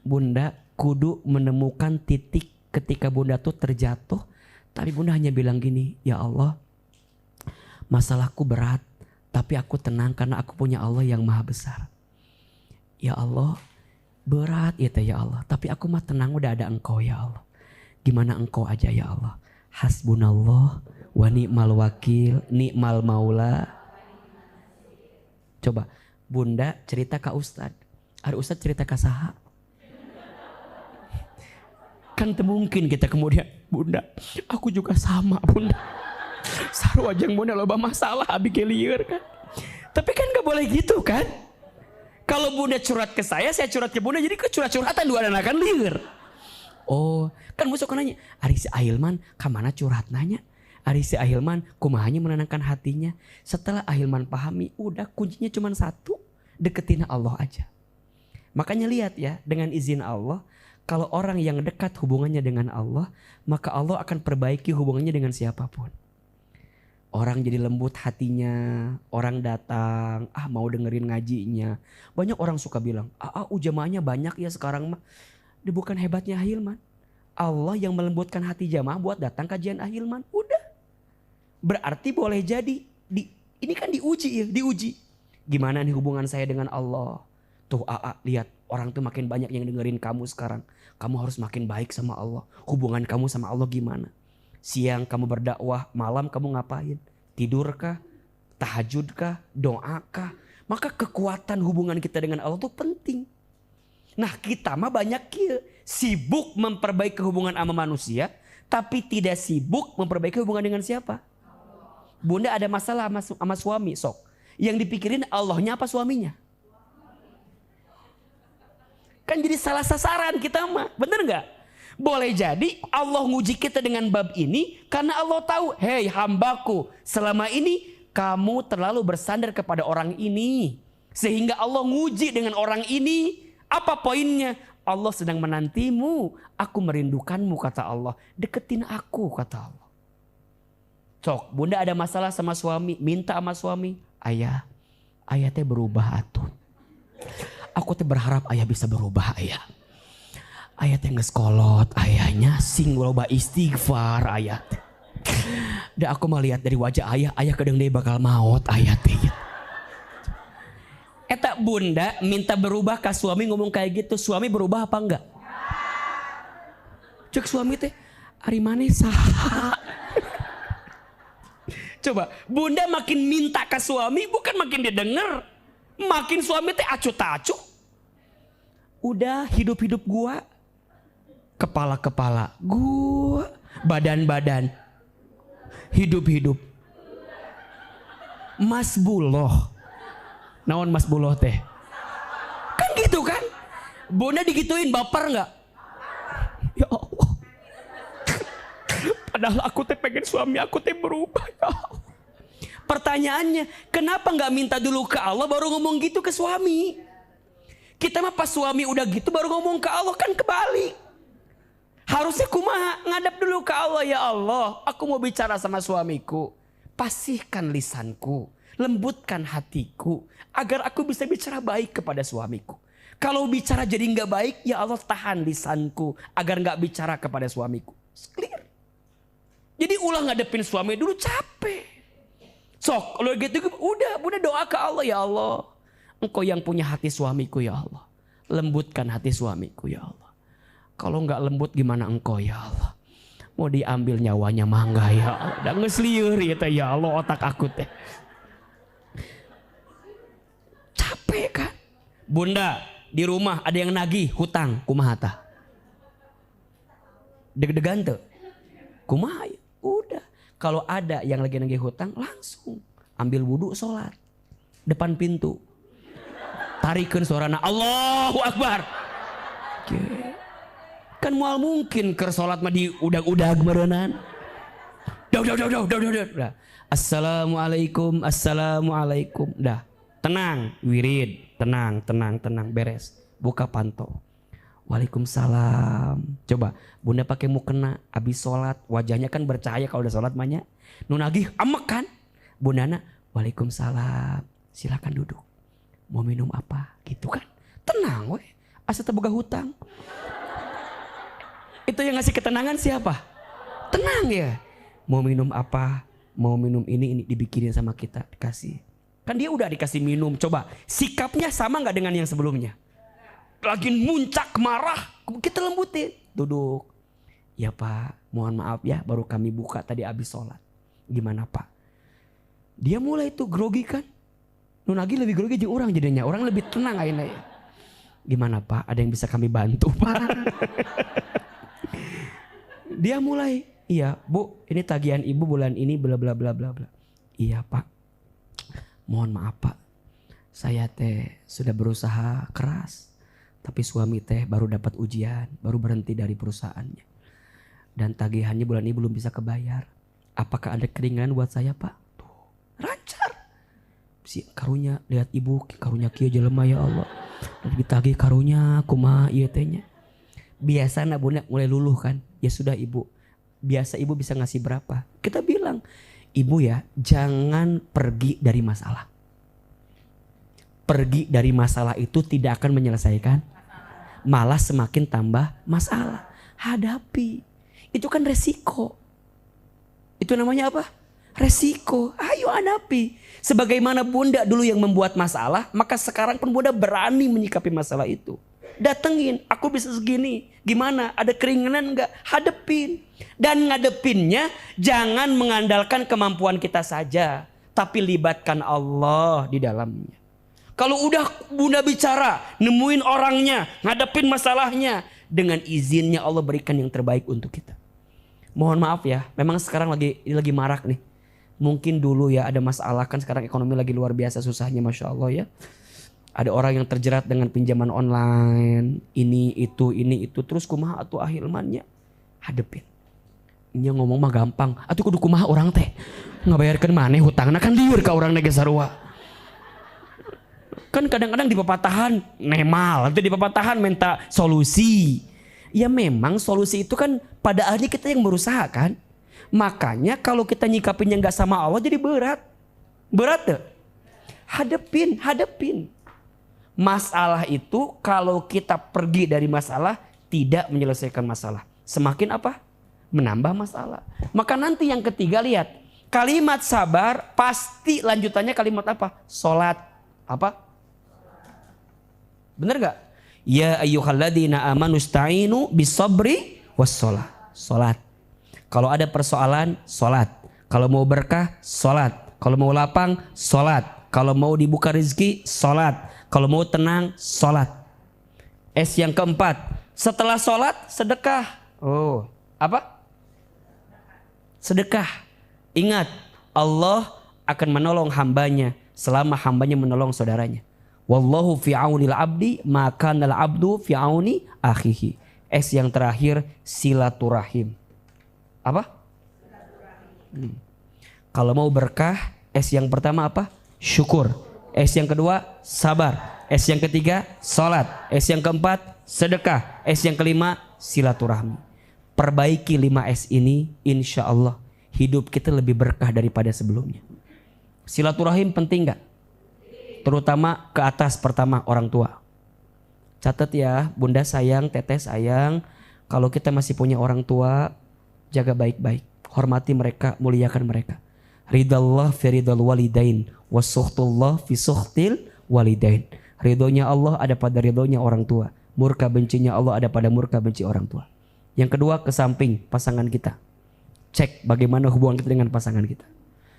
Bunda kudu menemukan titik ketika bunda tuh terjatuh. Tapi bunda hanya bilang gini, ya Allah masalahku berat. Tapi aku tenang karena aku punya Allah yang maha besar. Ya Allah berat ya Allah. Tapi aku mah tenang udah ada engkau ya Allah. Gimana engkau aja ya Allah. Hasbunallah wa ni'mal wakil, ni'mal maula. Coba bunda cerita ke Ustad. Ada Ustad cerita ke saha. Kan mungkin kita kemudian bunda aku juga sama bunda. Sarwajang bunda loba masalah abi lieur kan. Tapi kan gak boleh gitu kan. Kalau bunda curhat ke saya curhat ke bunda. Jadi curhat-curhatan dua anak kan lieur. Oh kan musuh nanya. Ari si Ahilman kamana curhat nanya. Ari si Ahilman kumahanya menenangkan hatinya. Setelah Ahilman pahami, udah kuncinya cuma satu, deketin Allah aja. Makanya lihat ya, dengan izin Allah, kalau orang yang dekat hubungannya dengan Allah, maka Allah akan perbaiki hubungannya dengan siapapun. Orang jadi lembut hatinya, orang datang, mau dengerin ngajinya. Banyak orang suka bilang, jamaahnya banyak ya sekarang mah. Dia bukan hebatnya Ahilman. Allah yang melembutkan hati jamaah buat datang kajian Ahilman, udah. Berarti boleh jadi ini kan diuji ya, diuji. Gimana nih hubungan saya dengan Allah? Tuh lihat orang tuh makin banyak yang dengerin kamu sekarang. Kamu harus makin baik sama Allah. Hubungan kamu sama Allah gimana? Siang kamu berdakwah, malam kamu ngapain? Tidurkah? Tahajudkah? Doakah? Maka kekuatan hubungan kita dengan Allah tuh penting. Nah kita mah banyak sibuk memperbaiki hubungan sama manusia, tapi tidak sibuk memperbaiki hubungan dengan siapa? Bunda ada masalah sama suami sok. Yang dipikirin Allahnya apa suaminya? Kan jadi salah sasaran kita mah. Bener gak? Boleh jadi Allah nguji kita dengan bab ini. Karena Allah tahu. Hei hambaku. Selama ini kamu terlalu bersandar kepada orang ini. Sehingga Allah nguji dengan orang ini. Apa poinnya? Allah sedang menantimu. Aku merindukanmu kata Allah. Deketin aku kata Allah. Sok, bunda ada masalah sama suami, minta sama suami, ayah teh berubah atuh. Aku teh berharap ayah bisa berubah ayah. Ayah teh ngeskolot, ayahnya sing loba istighfar ayah teh. Dan aku melihat dari wajah ayah kadang dia bakal maut ayah teh. Eta bunda minta berubah ke suami ngomong kayak gitu, suami berubah apa enggak? Cek suami teh, ari maneh saha? Coba, bunda makin minta ke suami bukan makin dia denger. Makin suami teh acuh-tacuh. Udah hidup-hidup gua. kepala-kepala, gua badan-badan, hidup-hidup. Masbuloh. Naon masbuloh teh? Kan gitu kan? Bunda digituin baper nggak? Ya Allah. Padahal aku teh pengen suami aku teh berubah. Ya Allah. Pertanyaannya, kenapa nggak minta dulu ke Allah baru ngomong gitu ke suami? Kita mah pas suami udah gitu baru ngomong ke Allah, kan kebalik. Harusnya kumaha ngadap dulu ke Allah, ya Allah, aku mau bicara sama suamiku. Pasihkan lisanku, lembutkan hatiku, agar aku bisa bicara baik kepada suamiku. Kalau bicara jadi nggak baik, ya Allah tahan lisanku agar nggak bicara kepada suamiku. Clear. Jadi ulah ngadepin suami dulu capek. Sok, kalau gitu udah doa ke Allah, ya Allah, Engkau yang punya hati suamiku, ya Allah, lembutkan hati suamiku, ya Allah. Kalau nggak lembut gimana Engkau, ya Allah? Mau diambil nyawanya mangga, ya Allah. Dan ngeslieur ya Allah otak aku teh. Capek kan? Bunda, di rumah ada yang nagih hutang, kumaha tah? Deg-degan tuh. Kumaha ya? Udah. Kalau ada yang lagi nagih hutang, langsung ambil wudhu, sholat depan pintu. Tarikeun suarana Allahu Akbar. Okay. Kan mual mungkin keur sholat mah di udag-udag meureunan. Dah. Assalamualaikum, assalamualaikum. Dah. Tenang, wirid, tenang, beres. Buka pantau. Waalaikumsalam. Coba, Bunda pakai mukena abis sholat, wajahnya kan bercahaya kalau udah sholat mahnya. Nu nagih amek kan? Bundana, waalaikumsalam. Silakan duduk. Mau minum apa? Gitu kan? Tenang weh. Asa teu boga hutang. Itu yang ngasih ketenangan siapa? Tenang ya. Mau minum apa? Mau minum ini dibikinin sama kita, dikasih. Kan dia udah dikasih minum. Coba sikapnya sama nggak dengan yang sebelumnya? Lagi muncak marah, kita lembutin. Duduk. Ya Pak, mohon maaf ya, baru kami buka tadi habis sholat. Gimana Pak? Dia mulai tuh grogi kan? Nun lagi lebih grogi jeung orang jadinya. Orang lebih tenang ayeuna. Gimana Pak? Ada yang bisa kami bantu Pak? Dia mulai, iya Bu, ini tagihan ibu bulan ini bla bla bla bla bla. Iya Pak, mohon maaf Pak, saya teh sudah berusaha keras, tapi suami teh baru dapat ujian, baru berhenti dari perusahaannya, dan tagihannya bulan ini belum bisa kebayar. Apakah ada keringanan buat saya Pak? Tuh, lancar. Si karunya lihat ibu, karunya kieu jelema ya Allah, ditagih karunya kumaha ieu teh nya. Biasanya Bunda mulai luluh kan. Ya sudah ibu, biasa ibu bisa ngasih berapa? Kita bilang, ibu ya jangan pergi dari masalah. Pergi dari masalah itu tidak akan menyelesaikan, malah semakin tambah masalah. Hadapi, itu kan resiko. Itu namanya apa? Resiko. Ayo hadapi. Sebagaimana Bunda dulu yang membuat masalah, maka sekarang pun Bunda berani menyikapi masalah itu. Datengin, aku bisa segini. Gimana? Ada keringanan enggak? Hadepin. Dan ngadepinnya jangan mengandalkan kemampuan kita saja, tapi libatkan Allah di dalamnya. Kalau udah Bunda bicara, nemuin orangnya, ngadepin masalahnya, dengan izinnya Allah berikan yang terbaik untuk kita. Mohon maaf ya, memang sekarang lagi marak nih. Mungkin dulu ya ada masalah, kan sekarang ekonomi lagi luar biasa susahnya, Masya Allah ya. Ada orang yang terjerat dengan pinjaman online, ini itu, terus kumaha atuh ahilmannya, hadepin. Ini ngomong mah gampang, atuh kudu kumaha orang teh, ngabayarkeun maneh hutangna kan lieur ka urang nege sarua. Kan kadang-kadang di pepatahan nemal, nanti di pepatahan minta solusi. Ya memang solusi itu kan pada akhirnya kita yang berusaha kan. Makanya kalau kita nyikapinnya nggak sama Allah jadi berat. Berat deh. Hadepin. Masalah itu kalau kita pergi dari masalah tidak menyelesaikan masalah. Semakin apa? Menambah masalah. Maka nanti yang ketiga lihat. Kalimat sabar pasti lanjutannya kalimat apa? Salat. Apa? Bener gak? Ya ayyuhalladzina amanu sta'inu bisabri wassalah. Salat. Kalau ada persoalan, salat. Kalau mau berkah, salat. Kalau mau lapang, salat. Kalau mau dibuka rezeki, salat. Kalau mau tenang, salat. Yang keempat, Setelah sholat sedekah. Oh, apa? Sedekah. Ingat, Allah akan menolong hambanya selama hambanya menolong saudaranya. Wallahu fi aunil abdi maka nal abdu fi auni akhihi. Yang terakhir silaturahim. Apa? Kalau mau berkah, yang pertama apa? Syukur. Yang kedua sabar. Yang ketiga salat. Yang keempat sedekah. Yang kelima silaturahmi. Perbaiki 5 ini, insya Allah hidup kita lebih berkah daripada sebelumnya. Silaturahim penting gak? Terutama ke atas, pertama orang tua. Catat ya, bunda sayang, teteh sayang. Kalau kita masih punya orang tua, jaga baik-baik. Hormati mereka, muliakan mereka. Ridallah fi ridal walidain, wasuhtullah fi suhtil walidain. Ridhonya Allah ada pada ridhonya orang tua. Murka bencinya Allah ada pada murka benci orang tua. Yang kedua, ke samping pasangan kita. Cek bagaimana hubungan kita dengan pasangan kita.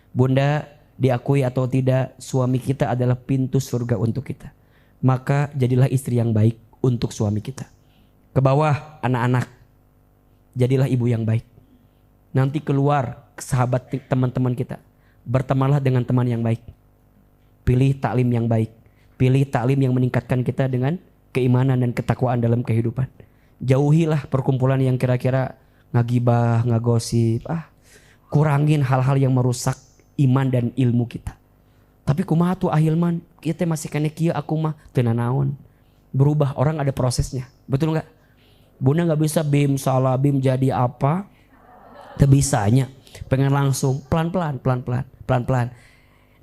Bunda, diakui atau tidak, suami kita adalah pintu surga untuk kita. Maka jadilah istri yang baik untuk suami kita. Ke bawah, anak-anak, jadilah ibu yang baik. Nanti keluar, sahabat teman-teman kita, bertemanlah dengan teman yang baik. Pilih taklim yang baik. Pilih taklim yang meningkatkan kita dengan keimanan dan ketakwaan dalam kehidupan. Jauhilah perkumpulan yang kira-kira ngagibah, ngagosip. Kurangin hal-hal yang merusak iman dan ilmu kita. Tapi kumaha tuh ahilman, kita masih kena kieu aku mah teu nanaon. Berubah orang ada prosesnya. Betul enggak? Bunda enggak bisa bim salah bim jadi apa? Teu bisanya. Pengen langsung pelan-pelan.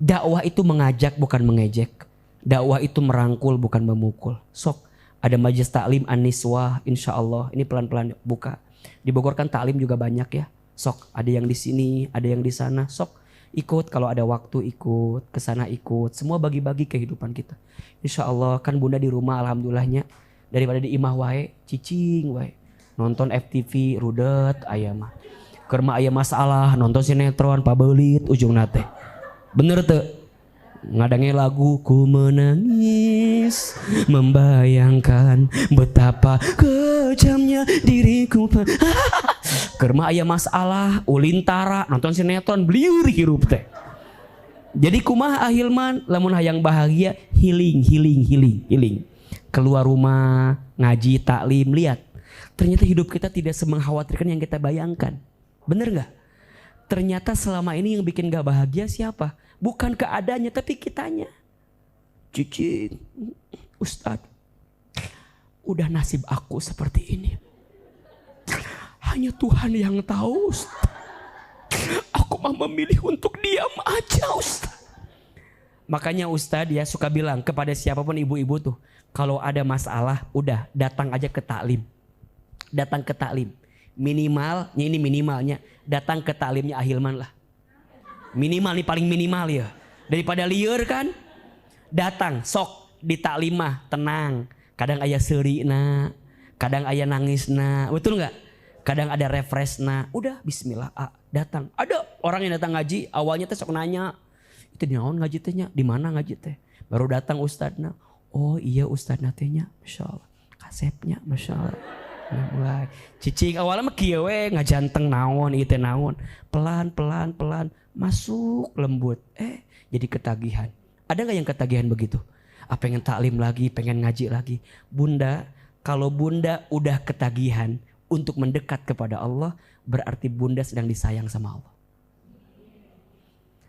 Dakwah itu mengajak bukan mengejek. Dakwah itu merangkul bukan memukul. Sok ada majelis taklim An-Niswah, insyaallah ini pelan-pelan buka. Di Bogor kan taklim juga banyak ya. Sok ada yang di sini, ada yang di sana. Sok ikut kalau ada waktu ikut, ke sana ikut. Semua bagi-bagi kehidupan kita. Insyaallah kan bunda di rumah alhamdulillahnya daripada di imah wae, cicing wae. Nonton FTV rudet aya mah. Keur mah aya masalah nonton sinetron pabeulit ujungna teh. Bener teu? Ngadange lagu ku menangis membayangkan betapa kejamnya diriku. Kerma aya masalah ulintara nonton sinetron beliur hirup teh. Jadi kumaha ahilman lamun hayang bahagia healing. Keluar rumah ngaji taklim, lihat ternyata hidup kita tidak semengkhawatirkan yang kita bayangkan. Bener gak? Ternyata selama ini yang bikin gak bahagia siapa? Bukan keadaannya tapi kitanya. Cicing, Ustadz, udah nasib aku seperti ini. Hanya Tuhan yang tahu, Ustadz. Aku mah memilih untuk diam aja, Ustadz. Makanya Ustadz ya suka bilang kepada siapapun ibu-ibu tuh, kalau ada masalah udah datang aja ke taklim. Datang ke taklim. Minimalnya ini minimalnya datang ke taklimnya ahilman lah. Minimal nih paling minimal ya. Daripada liur kan. Datang sok di taklimah tenang. Kadang aya seurina, kadang aya nangisna, betul nggak? Kadang ada refreshna. Udah bismillah datang. Ada orang yang datang ngaji awalnya teh sok nanya. Itu di naon ngaji tehnya? Di mana ngaji teh? Baru datang ustadzna. Oh iya ustadzna tehnya. Masyaallah. Kasepnya masyaallah. Nah, mulai cicing awalnya mah kieu we ngajanteng naon ieu teh naon. Pelan masuk lembut. Jadi ketagihan. Ada enggak yang ketagihan begitu? Pengen taklim lagi, pengen ngaji lagi. Bunda, kalau bunda udah ketagihan untuk mendekat kepada Allah, berarti bunda sedang disayang sama Allah.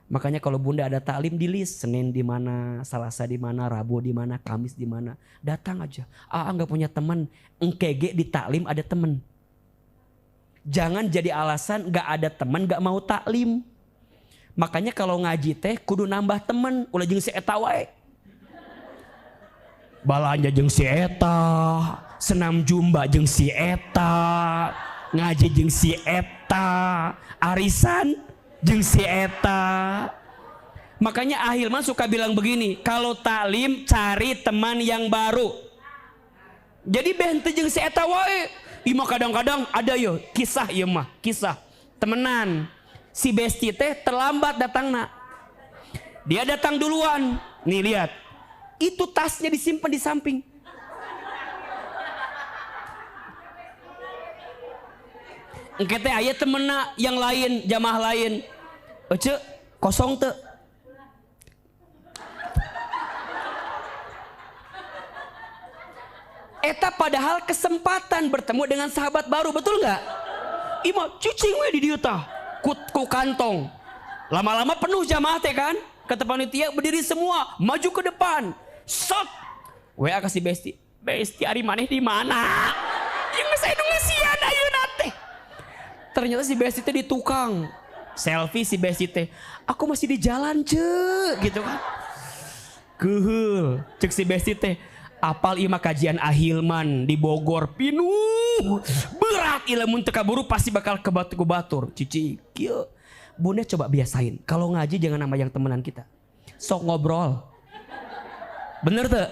Makanya kalau bunda ada taklim di list, Senin di mana, Selasa di mana, Rabu di mana, Kamis di mana, datang aja. Enggak punya teman, engkege di taklim ada teman. Jangan jadi alasan enggak ada teman, enggak mau taklim. Makanya kalau ngaji teh kudu nambah teman, ulah jeung si eta wae. Balanja jeung si eta, senam jumba jeung si eta, ngaji jeung si eta, arisan jeung si eta. Makanya ahilman suka bilang begini, kalau taklim cari teman yang baru. Jadi bente jeung si eta wae. Ima kadang-kadang ada yo kisah ieu mah, kisah temenan. Si besti teh terlambat datangna. Dia datang duluan. Nih lihat. Itu tasnya disimpan di samping. engke teh aya temenna yang lain, jamaah lain. Ece kosong teu. Eta padahal kesempatan bertemu dengan sahabat baru, betul nggak? Ima cicing we di dieu tah ku kantong. Lama-lama penuh jamaah teh kan? Kata panitia berdiri semua, maju ke depan. Sok. WA kasih Besti. Besti ari maneh di mana? Yang saya nu ngasihan ayeuna teh. Ternyata si Besti teh di tukang. Selfie si Besti teh. Aku masih di jalan, cek, gitu kan. Keheul, cek si Besti teh. Apal ima kajian Ahilman di Bogor pinuh berat ilmu teka buru pasti bakal ke batur cici kieu bunda coba biasain kalau ngaji jangan nama yang temenan kita sok ngobrol bener tuh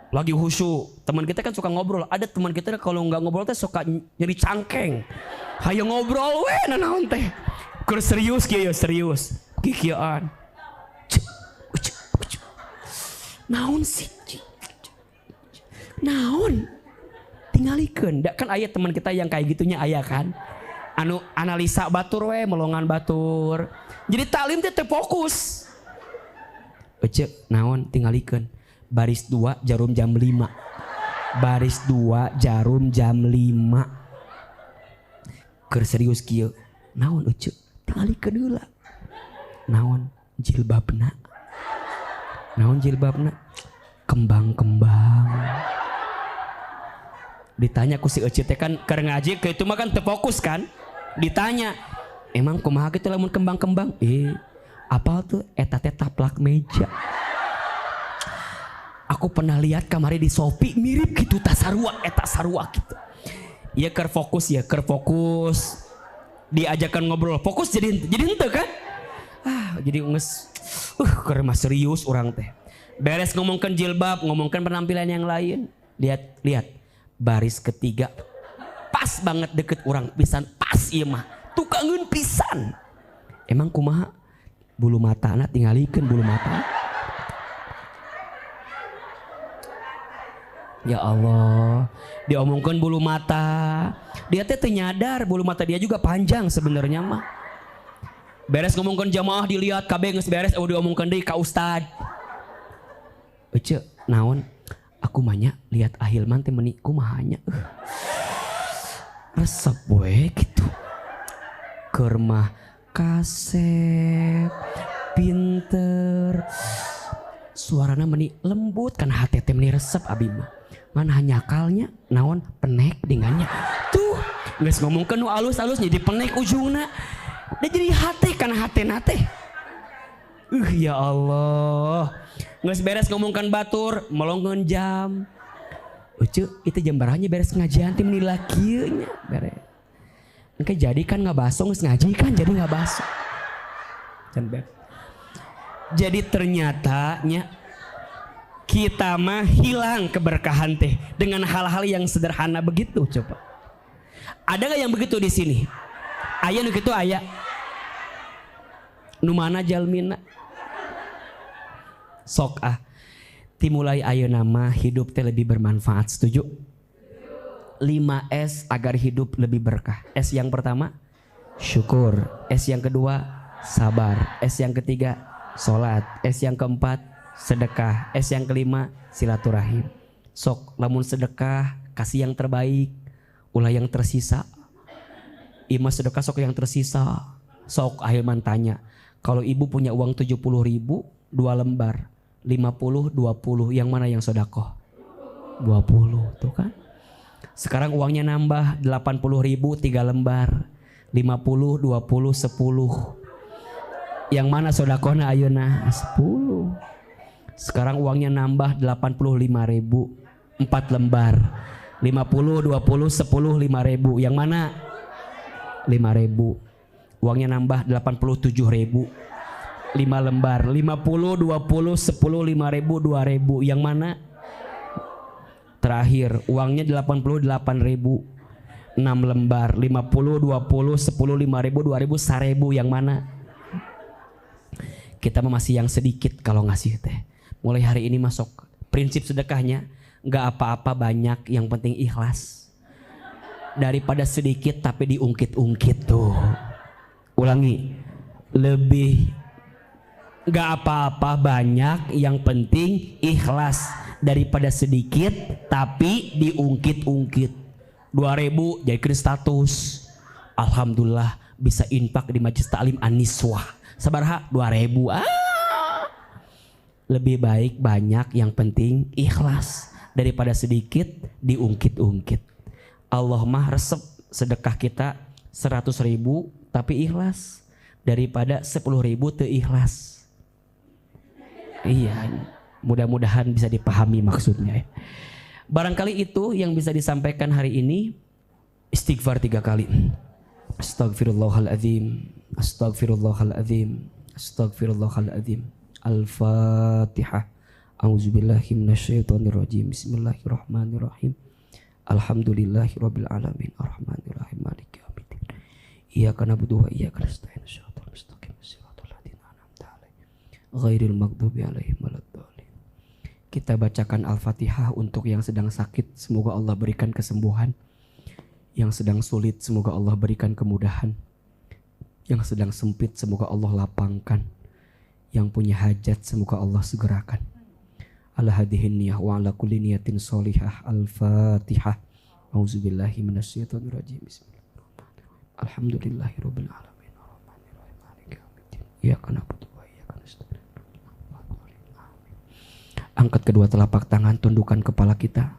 lagi khusyuk teman kita kan suka ngobrol ada teman kita kalau nggak ngobrol teh suka nyeri cangkeng hayo ngobrol we nanaon teh keur serius kieu serius kikieuan naon sih naon tingalikeun da kan aya teman kita yang kayak gitunya aya kan anu analisa batur we melongan batur jadi taklim teh teu fokus ece naon tingalikeun baris 2 jarum jam 5 baris 2 jarum jam 5 keur serius kieu naon ece tingalikeun heula naon jilbabna kembang-kembang ditanya ku si Ece teh kan keur ngaji ke itu mah kan terfokus kan ditanya emang kumaha kitu lamun kembang-kembang apal tuh eta teh taplak meja aku pernah lihat kamari di Shopee mirip gitu tasarua eta sarua gitu ya keur fokus diajakan ngobrol fokus jadi henteu kan jadi nges keur mah serius urang teh beres ngomongkan jilbab ngomongkan penampilan yang lain lihat baris ketiga pas banget deket orang pisan pas ieu mah tukangeun pisan emang kumaha bulu matana tingalikeun bulu mata ya Allah diomongkeun bulu mata dia teh nyadar bulu mata dia juga panjang sebenarnya mah beres ngomongkeun jamaah dilihat kabeh geus beres diomongkeun deui ka ustad ece naon aku manya lihat Ahilman teh meuni kumahanya resep we gitu keur mah kasep pinter suarana meuni lembut kan hate teh meuni resep abi mah ngan hanyakalnya naon penek dengannya tuh geus ngomongkeun nu alus-alus jadi penek ujungna da jadi hate kana hatena teh ya Allah nggak beres ngomongkan batur melongkeun jam ucu itu jam berapa beres ngajian tim nilakieunya beres engke jadi kan ngabaso geus ngaji kan jadi ngabaso can beres jadi ternyata nya kita mah hilang keberkahan teh dengan hal-hal yang sederhana begitu coba ada nggak yang begitu di sini aya nu kitu aya nu mana jalmina sok dimulai ayeuna mah hidup teh lebih bermanfaat setuju 5S agar hidup lebih berkah S yang pertama syukur S yang kedua sabar S yang ketiga salat S yang keempat sedekah S yang kelima silaturahim sok lamun sedekah kasih yang terbaik ulah yang tersisa imah sedekah sok yang tersisa sok Ahilman tanya kalau ibu punya uang 70.000 2 lembar 50, 20 yang mana yang sodakoh 20 tuh kan sekarang uangnya nambah 80.000 3 lembar 50, 20, 10 yang mana sodakohna ayeuna 10 sekarang uangnya nambah 85.000 4 lembar 50, 20, 10, 5.000 yang mana 5.000 uangnya nambah 87.000 5 lembar 50, 20, 10, 5.000 2.000 yang mana terakhir uangnya 88.000 6 lembar 50, 20, 10, 5.000 2.000 1.000 yang mana kita masih yang sedikit kalau ngasih teh mulai hari ini masuk prinsip sedekahnya nggak apa-apa banyak yang penting ikhlas daripada sedikit tapi diungkit-ungkit tuh. Ulangi, lebih gak apa-apa banyak, yang penting ikhlas, daripada sedikit tapi diungkit-ungkit. 2.000 jadikan status, alhamdulillah bisa infak di Majelis Ta'lim An-Niswah. Sabaraha 2.000. Lebih baik banyak, yang penting ikhlas, daripada sedikit diungkit-ungkit. Allah mah resep sedekah kita 100.000 tapi ikhlas, daripada 10.000 teu ikhlas. Iya, mudah-mudahan bisa dipahami maksudnya. Barangkali itu yang bisa disampaikan hari ini. Istighfar 3 kali. Astaghfirullahaladzim, astaghfirullahaladzim, astaghfirullahaladzim. Al-Fatihah. A'udzubillahi minasyaitonirrajim. Bismillahirrahmanirrahim. Alhamdulillahirabbil alamin. Arrahmanirrahim. Maliki yaumiddin. Iyyaka na'budu wa iyyaka nasta'in. Shiratal mustaqim. Shiratal ladzina an'amta 'alaihim ghairil maghdubi 'alaihim waladdallin. Kita bacakan Al-Fatihah untuk yang sedang sakit, semoga Allah berikan kesembuhan. Yang sedang sulit, semoga Allah berikan kemudahan. Yang sedang sempit, semoga Allah lapangkan. Yang punya hajat, semoga Allah segerakan. Ala hadihin niyah wa ala kulli niyatin solihah. Al-Fatihah. A'udzubillahi minasyaitonirrajim. Bismillahirrahmanirrahim. Alhamdulillahirabbil alamin. Arrahmanirrahim. Maliki yaumiddin. Iyyaka na'budu wa iyyaka nasta'in. Angkat kedua telapak tangan, tundukkan kepala kita,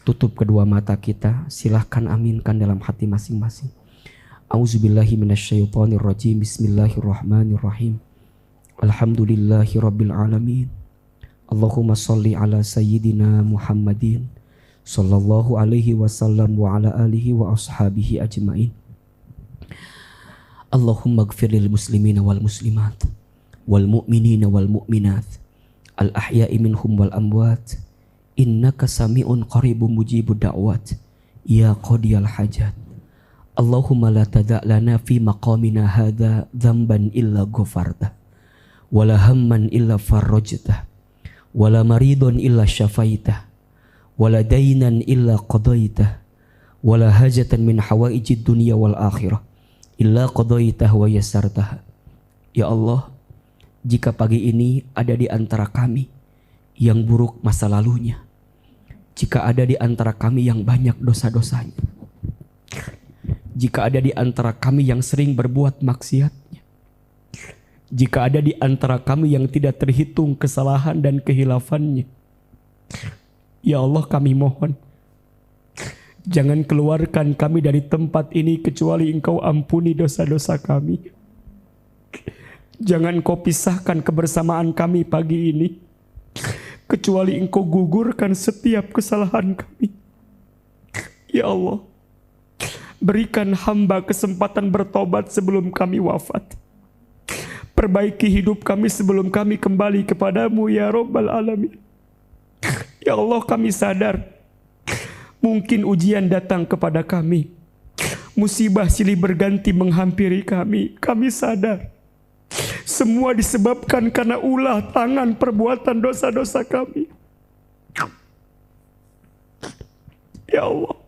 tutup kedua mata kita. Silahkan aminkan dalam hati masing-masing. A'udzubillahi minasyaitonirrajim. Bismillahirrahmanirrahim. Alhamdulillahi rabbil alamin. Allahumma sholli ala sayyidina Muhammadin sallallahu alaihi wasallam wa ala alihi wa ashabihi ajmain. Allahumma ighfir lil muslimina wal muslimat wal mu'minina wal mu'minat al-ahya'i minhum wal amwat, innaka sami'un qaribun mujibud da'wat, ya qadiyal hajat. Allahumma la tada' lana fi maqamina hadha dhanban illa ghafarta, wala hamman illa farrajta, wala maridun illa syafaita, wala dainan illa qadaita, wala hajatan min hawaijid dunya wal akhirah illa qadaitah wa yassartah. Ya Allah, jika pagi ini ada di antara kami yang buruk masa lalunya, jika ada di antara kami yang banyak dosa-dosanya, jika ada di antara kami yang sering berbuat maksiatnya, jika ada di antara kami yang tidak terhitung kesalahan dan kehilafannya, ya Allah kami mohon, jangan keluarkan kami dari tempat ini kecuali Engkau ampuni dosa-dosa kami. Jangan Kau pisahkan kebersamaan kami pagi ini kecuali Engkau gugurkan setiap kesalahan kami. Ya Allah, berikan hamba kesempatan bertobat sebelum kami wafat. Perbaiki hidup kami sebelum kami kembali kepadamu ya Rabbal Alamin. Ya Allah, kami sadar mungkin ujian datang kepada kami, musibah silih berganti menghampiri kami. Kami sadar semua disebabkan karena ulah tangan perbuatan dosa-dosa kami. Ya Allah,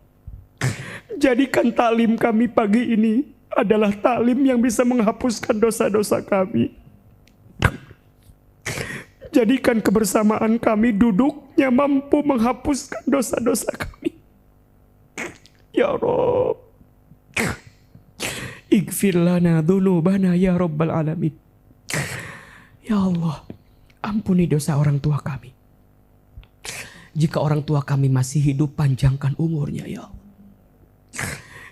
jadikan taklim kami pagi ini adalah taklim yang bisa menghapuskan dosa-dosa kami. Jadikan kebersamaan kami duduknya mampu menghapuskan dosa-dosa kami. Ya Rabb, ighfir lana dzunubana ya Rabbal Alamin. Ya Allah, ampuni dosa orang tua kami. Jika orang tua kami masih hidup, panjangkan umurnya ya Allah.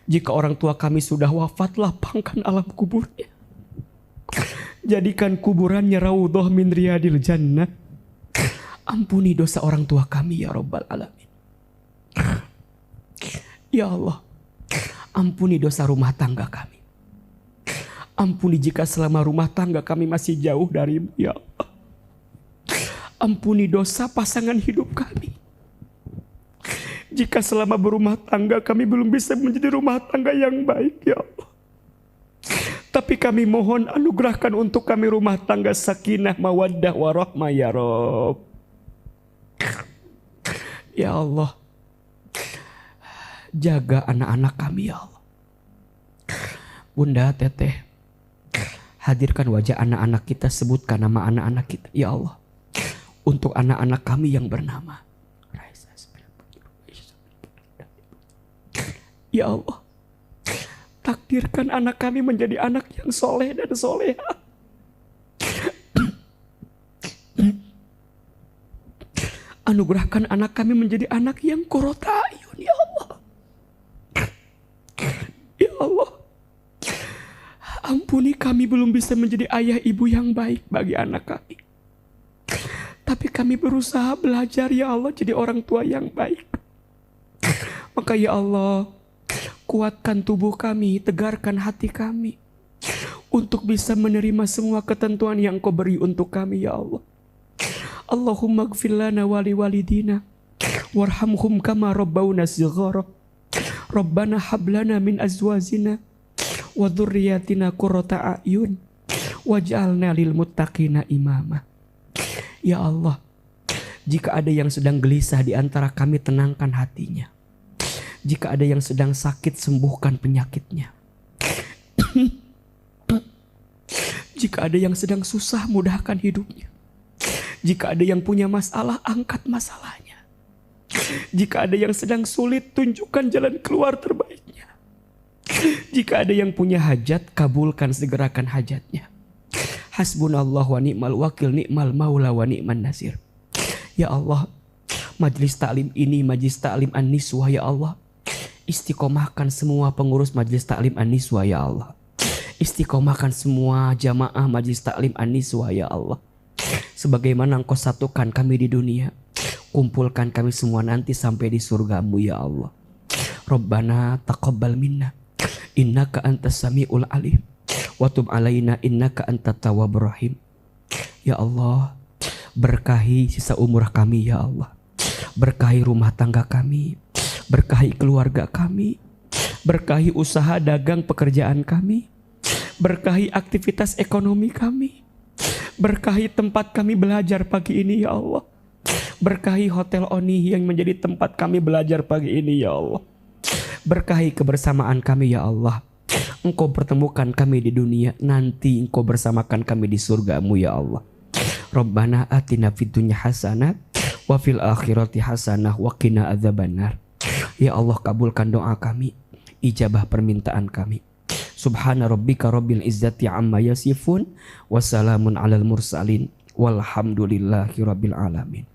Jika orang tua kami sudah wafat, lapangkan alam kuburnya. Jadikan kuburannya raudhah min riyadil jannah. Ampuni dosa orang tua kami ya Rabbal Alamin. Ya Allah, ampuni dosa rumah tangga kami. Ampuni jika selama rumah tangga kami masih jauh darimu ya Allah. Ampuni dosa pasangan hidup kami. Jika selama berumah tangga kami belum bisa menjadi rumah tangga yang baik ya Allah. Tapi kami mohon anugerahkan untuk kami rumah tangga sakinah, mawaddah, warahmah ya Rabb. Ya Allah, Jaga anak-anak kami ya Allah. Bunda, teteh, hadirkan wajah anak-anak kita, sebutkan nama anak-anak kita ya Allah. Untuk anak-anak kami yang bernama ya Allah, takdirkan anak kami menjadi anak yang soleh dan soleha. Anugerahkan anak kami menjadi anak yang qurrata a'yun ya Allah. Ya Allah, ampuni kami belum bisa menjadi ayah ibu yang baik bagi anak kami. Tapi kami berusaha belajar ya Allah jadi orang tua yang baik. Maka ya Allah, kuatkan tubuh kami, tegarkan hati kami untuk bisa menerima semua ketentuan yang Kau beri untuk kami ya Allah. Allahumma gfir lana wali walidina warhamhum kama rabbawna shighara. Rabbana hablana min azwajina wa dhurriyyatina qurrata a'yun waj'alna lil muttaqina imama. Ya Allah, jika ada yang sedang gelisah di antara kami, tenangkan hatinya. Jika ada yang sedang sakit, sembuhkan penyakitnya. Jika ada yang sedang susah, mudahkan hidupnya. Jika ada yang punya masalah, angkat masalahnya. Jika ada yang sedang sulit, tunjukkan jalan keluar terbaiknya. Jika ada yang punya hajat, kabulkan, segerakan hajatnya. Hasbunallah wa ni'mal wakil, ni'mal maula wa ni'man nasir. Ya Allah, majlis taklim ini majlis taklim An-Niswah ya Allah. Istiqomahkan semua pengurus majlis taklim An-Niswah ya Allah. Istiqomahkan semua jamaah majlis taklim An-Niswah ya Allah. Sebagaimana Engkau satukan kami di dunia, kumpulkan kami semua nanti sampai di surgamu ya Allah. Rabbana taqabbal minna innaka antas samiul alim wa tub alaina innaka antat tawwabur rahim. Ya Allah, berkahi sisa umur kami ya Allah. Berkahi rumah tangga kami, berkahi keluarga kami, berkahi usaha dagang pekerjaan kami, berkahi aktivitas ekonomi kami, berkahi tempat kami belajar pagi ini ya Allah. Berkahi Hotel Oni yang menjadi tempat kami belajar pagi ini ya Allah. Berkahi kebersamaan kami ya Allah. Engkau pertemukan kami di dunia, nanti Engkau bersamakan kami di surgamu ya Allah. Rabbana atina fid dunya hasanah wa fil akhirati hasanah wa qina adzabannar. Ya Allah, kabulkan doa kami, ijabah permintaan kami. Subhana rabbika rabbil izzati amma yasifun, wassalamun alal mursalin, walhamdulillahi rabbil alamin.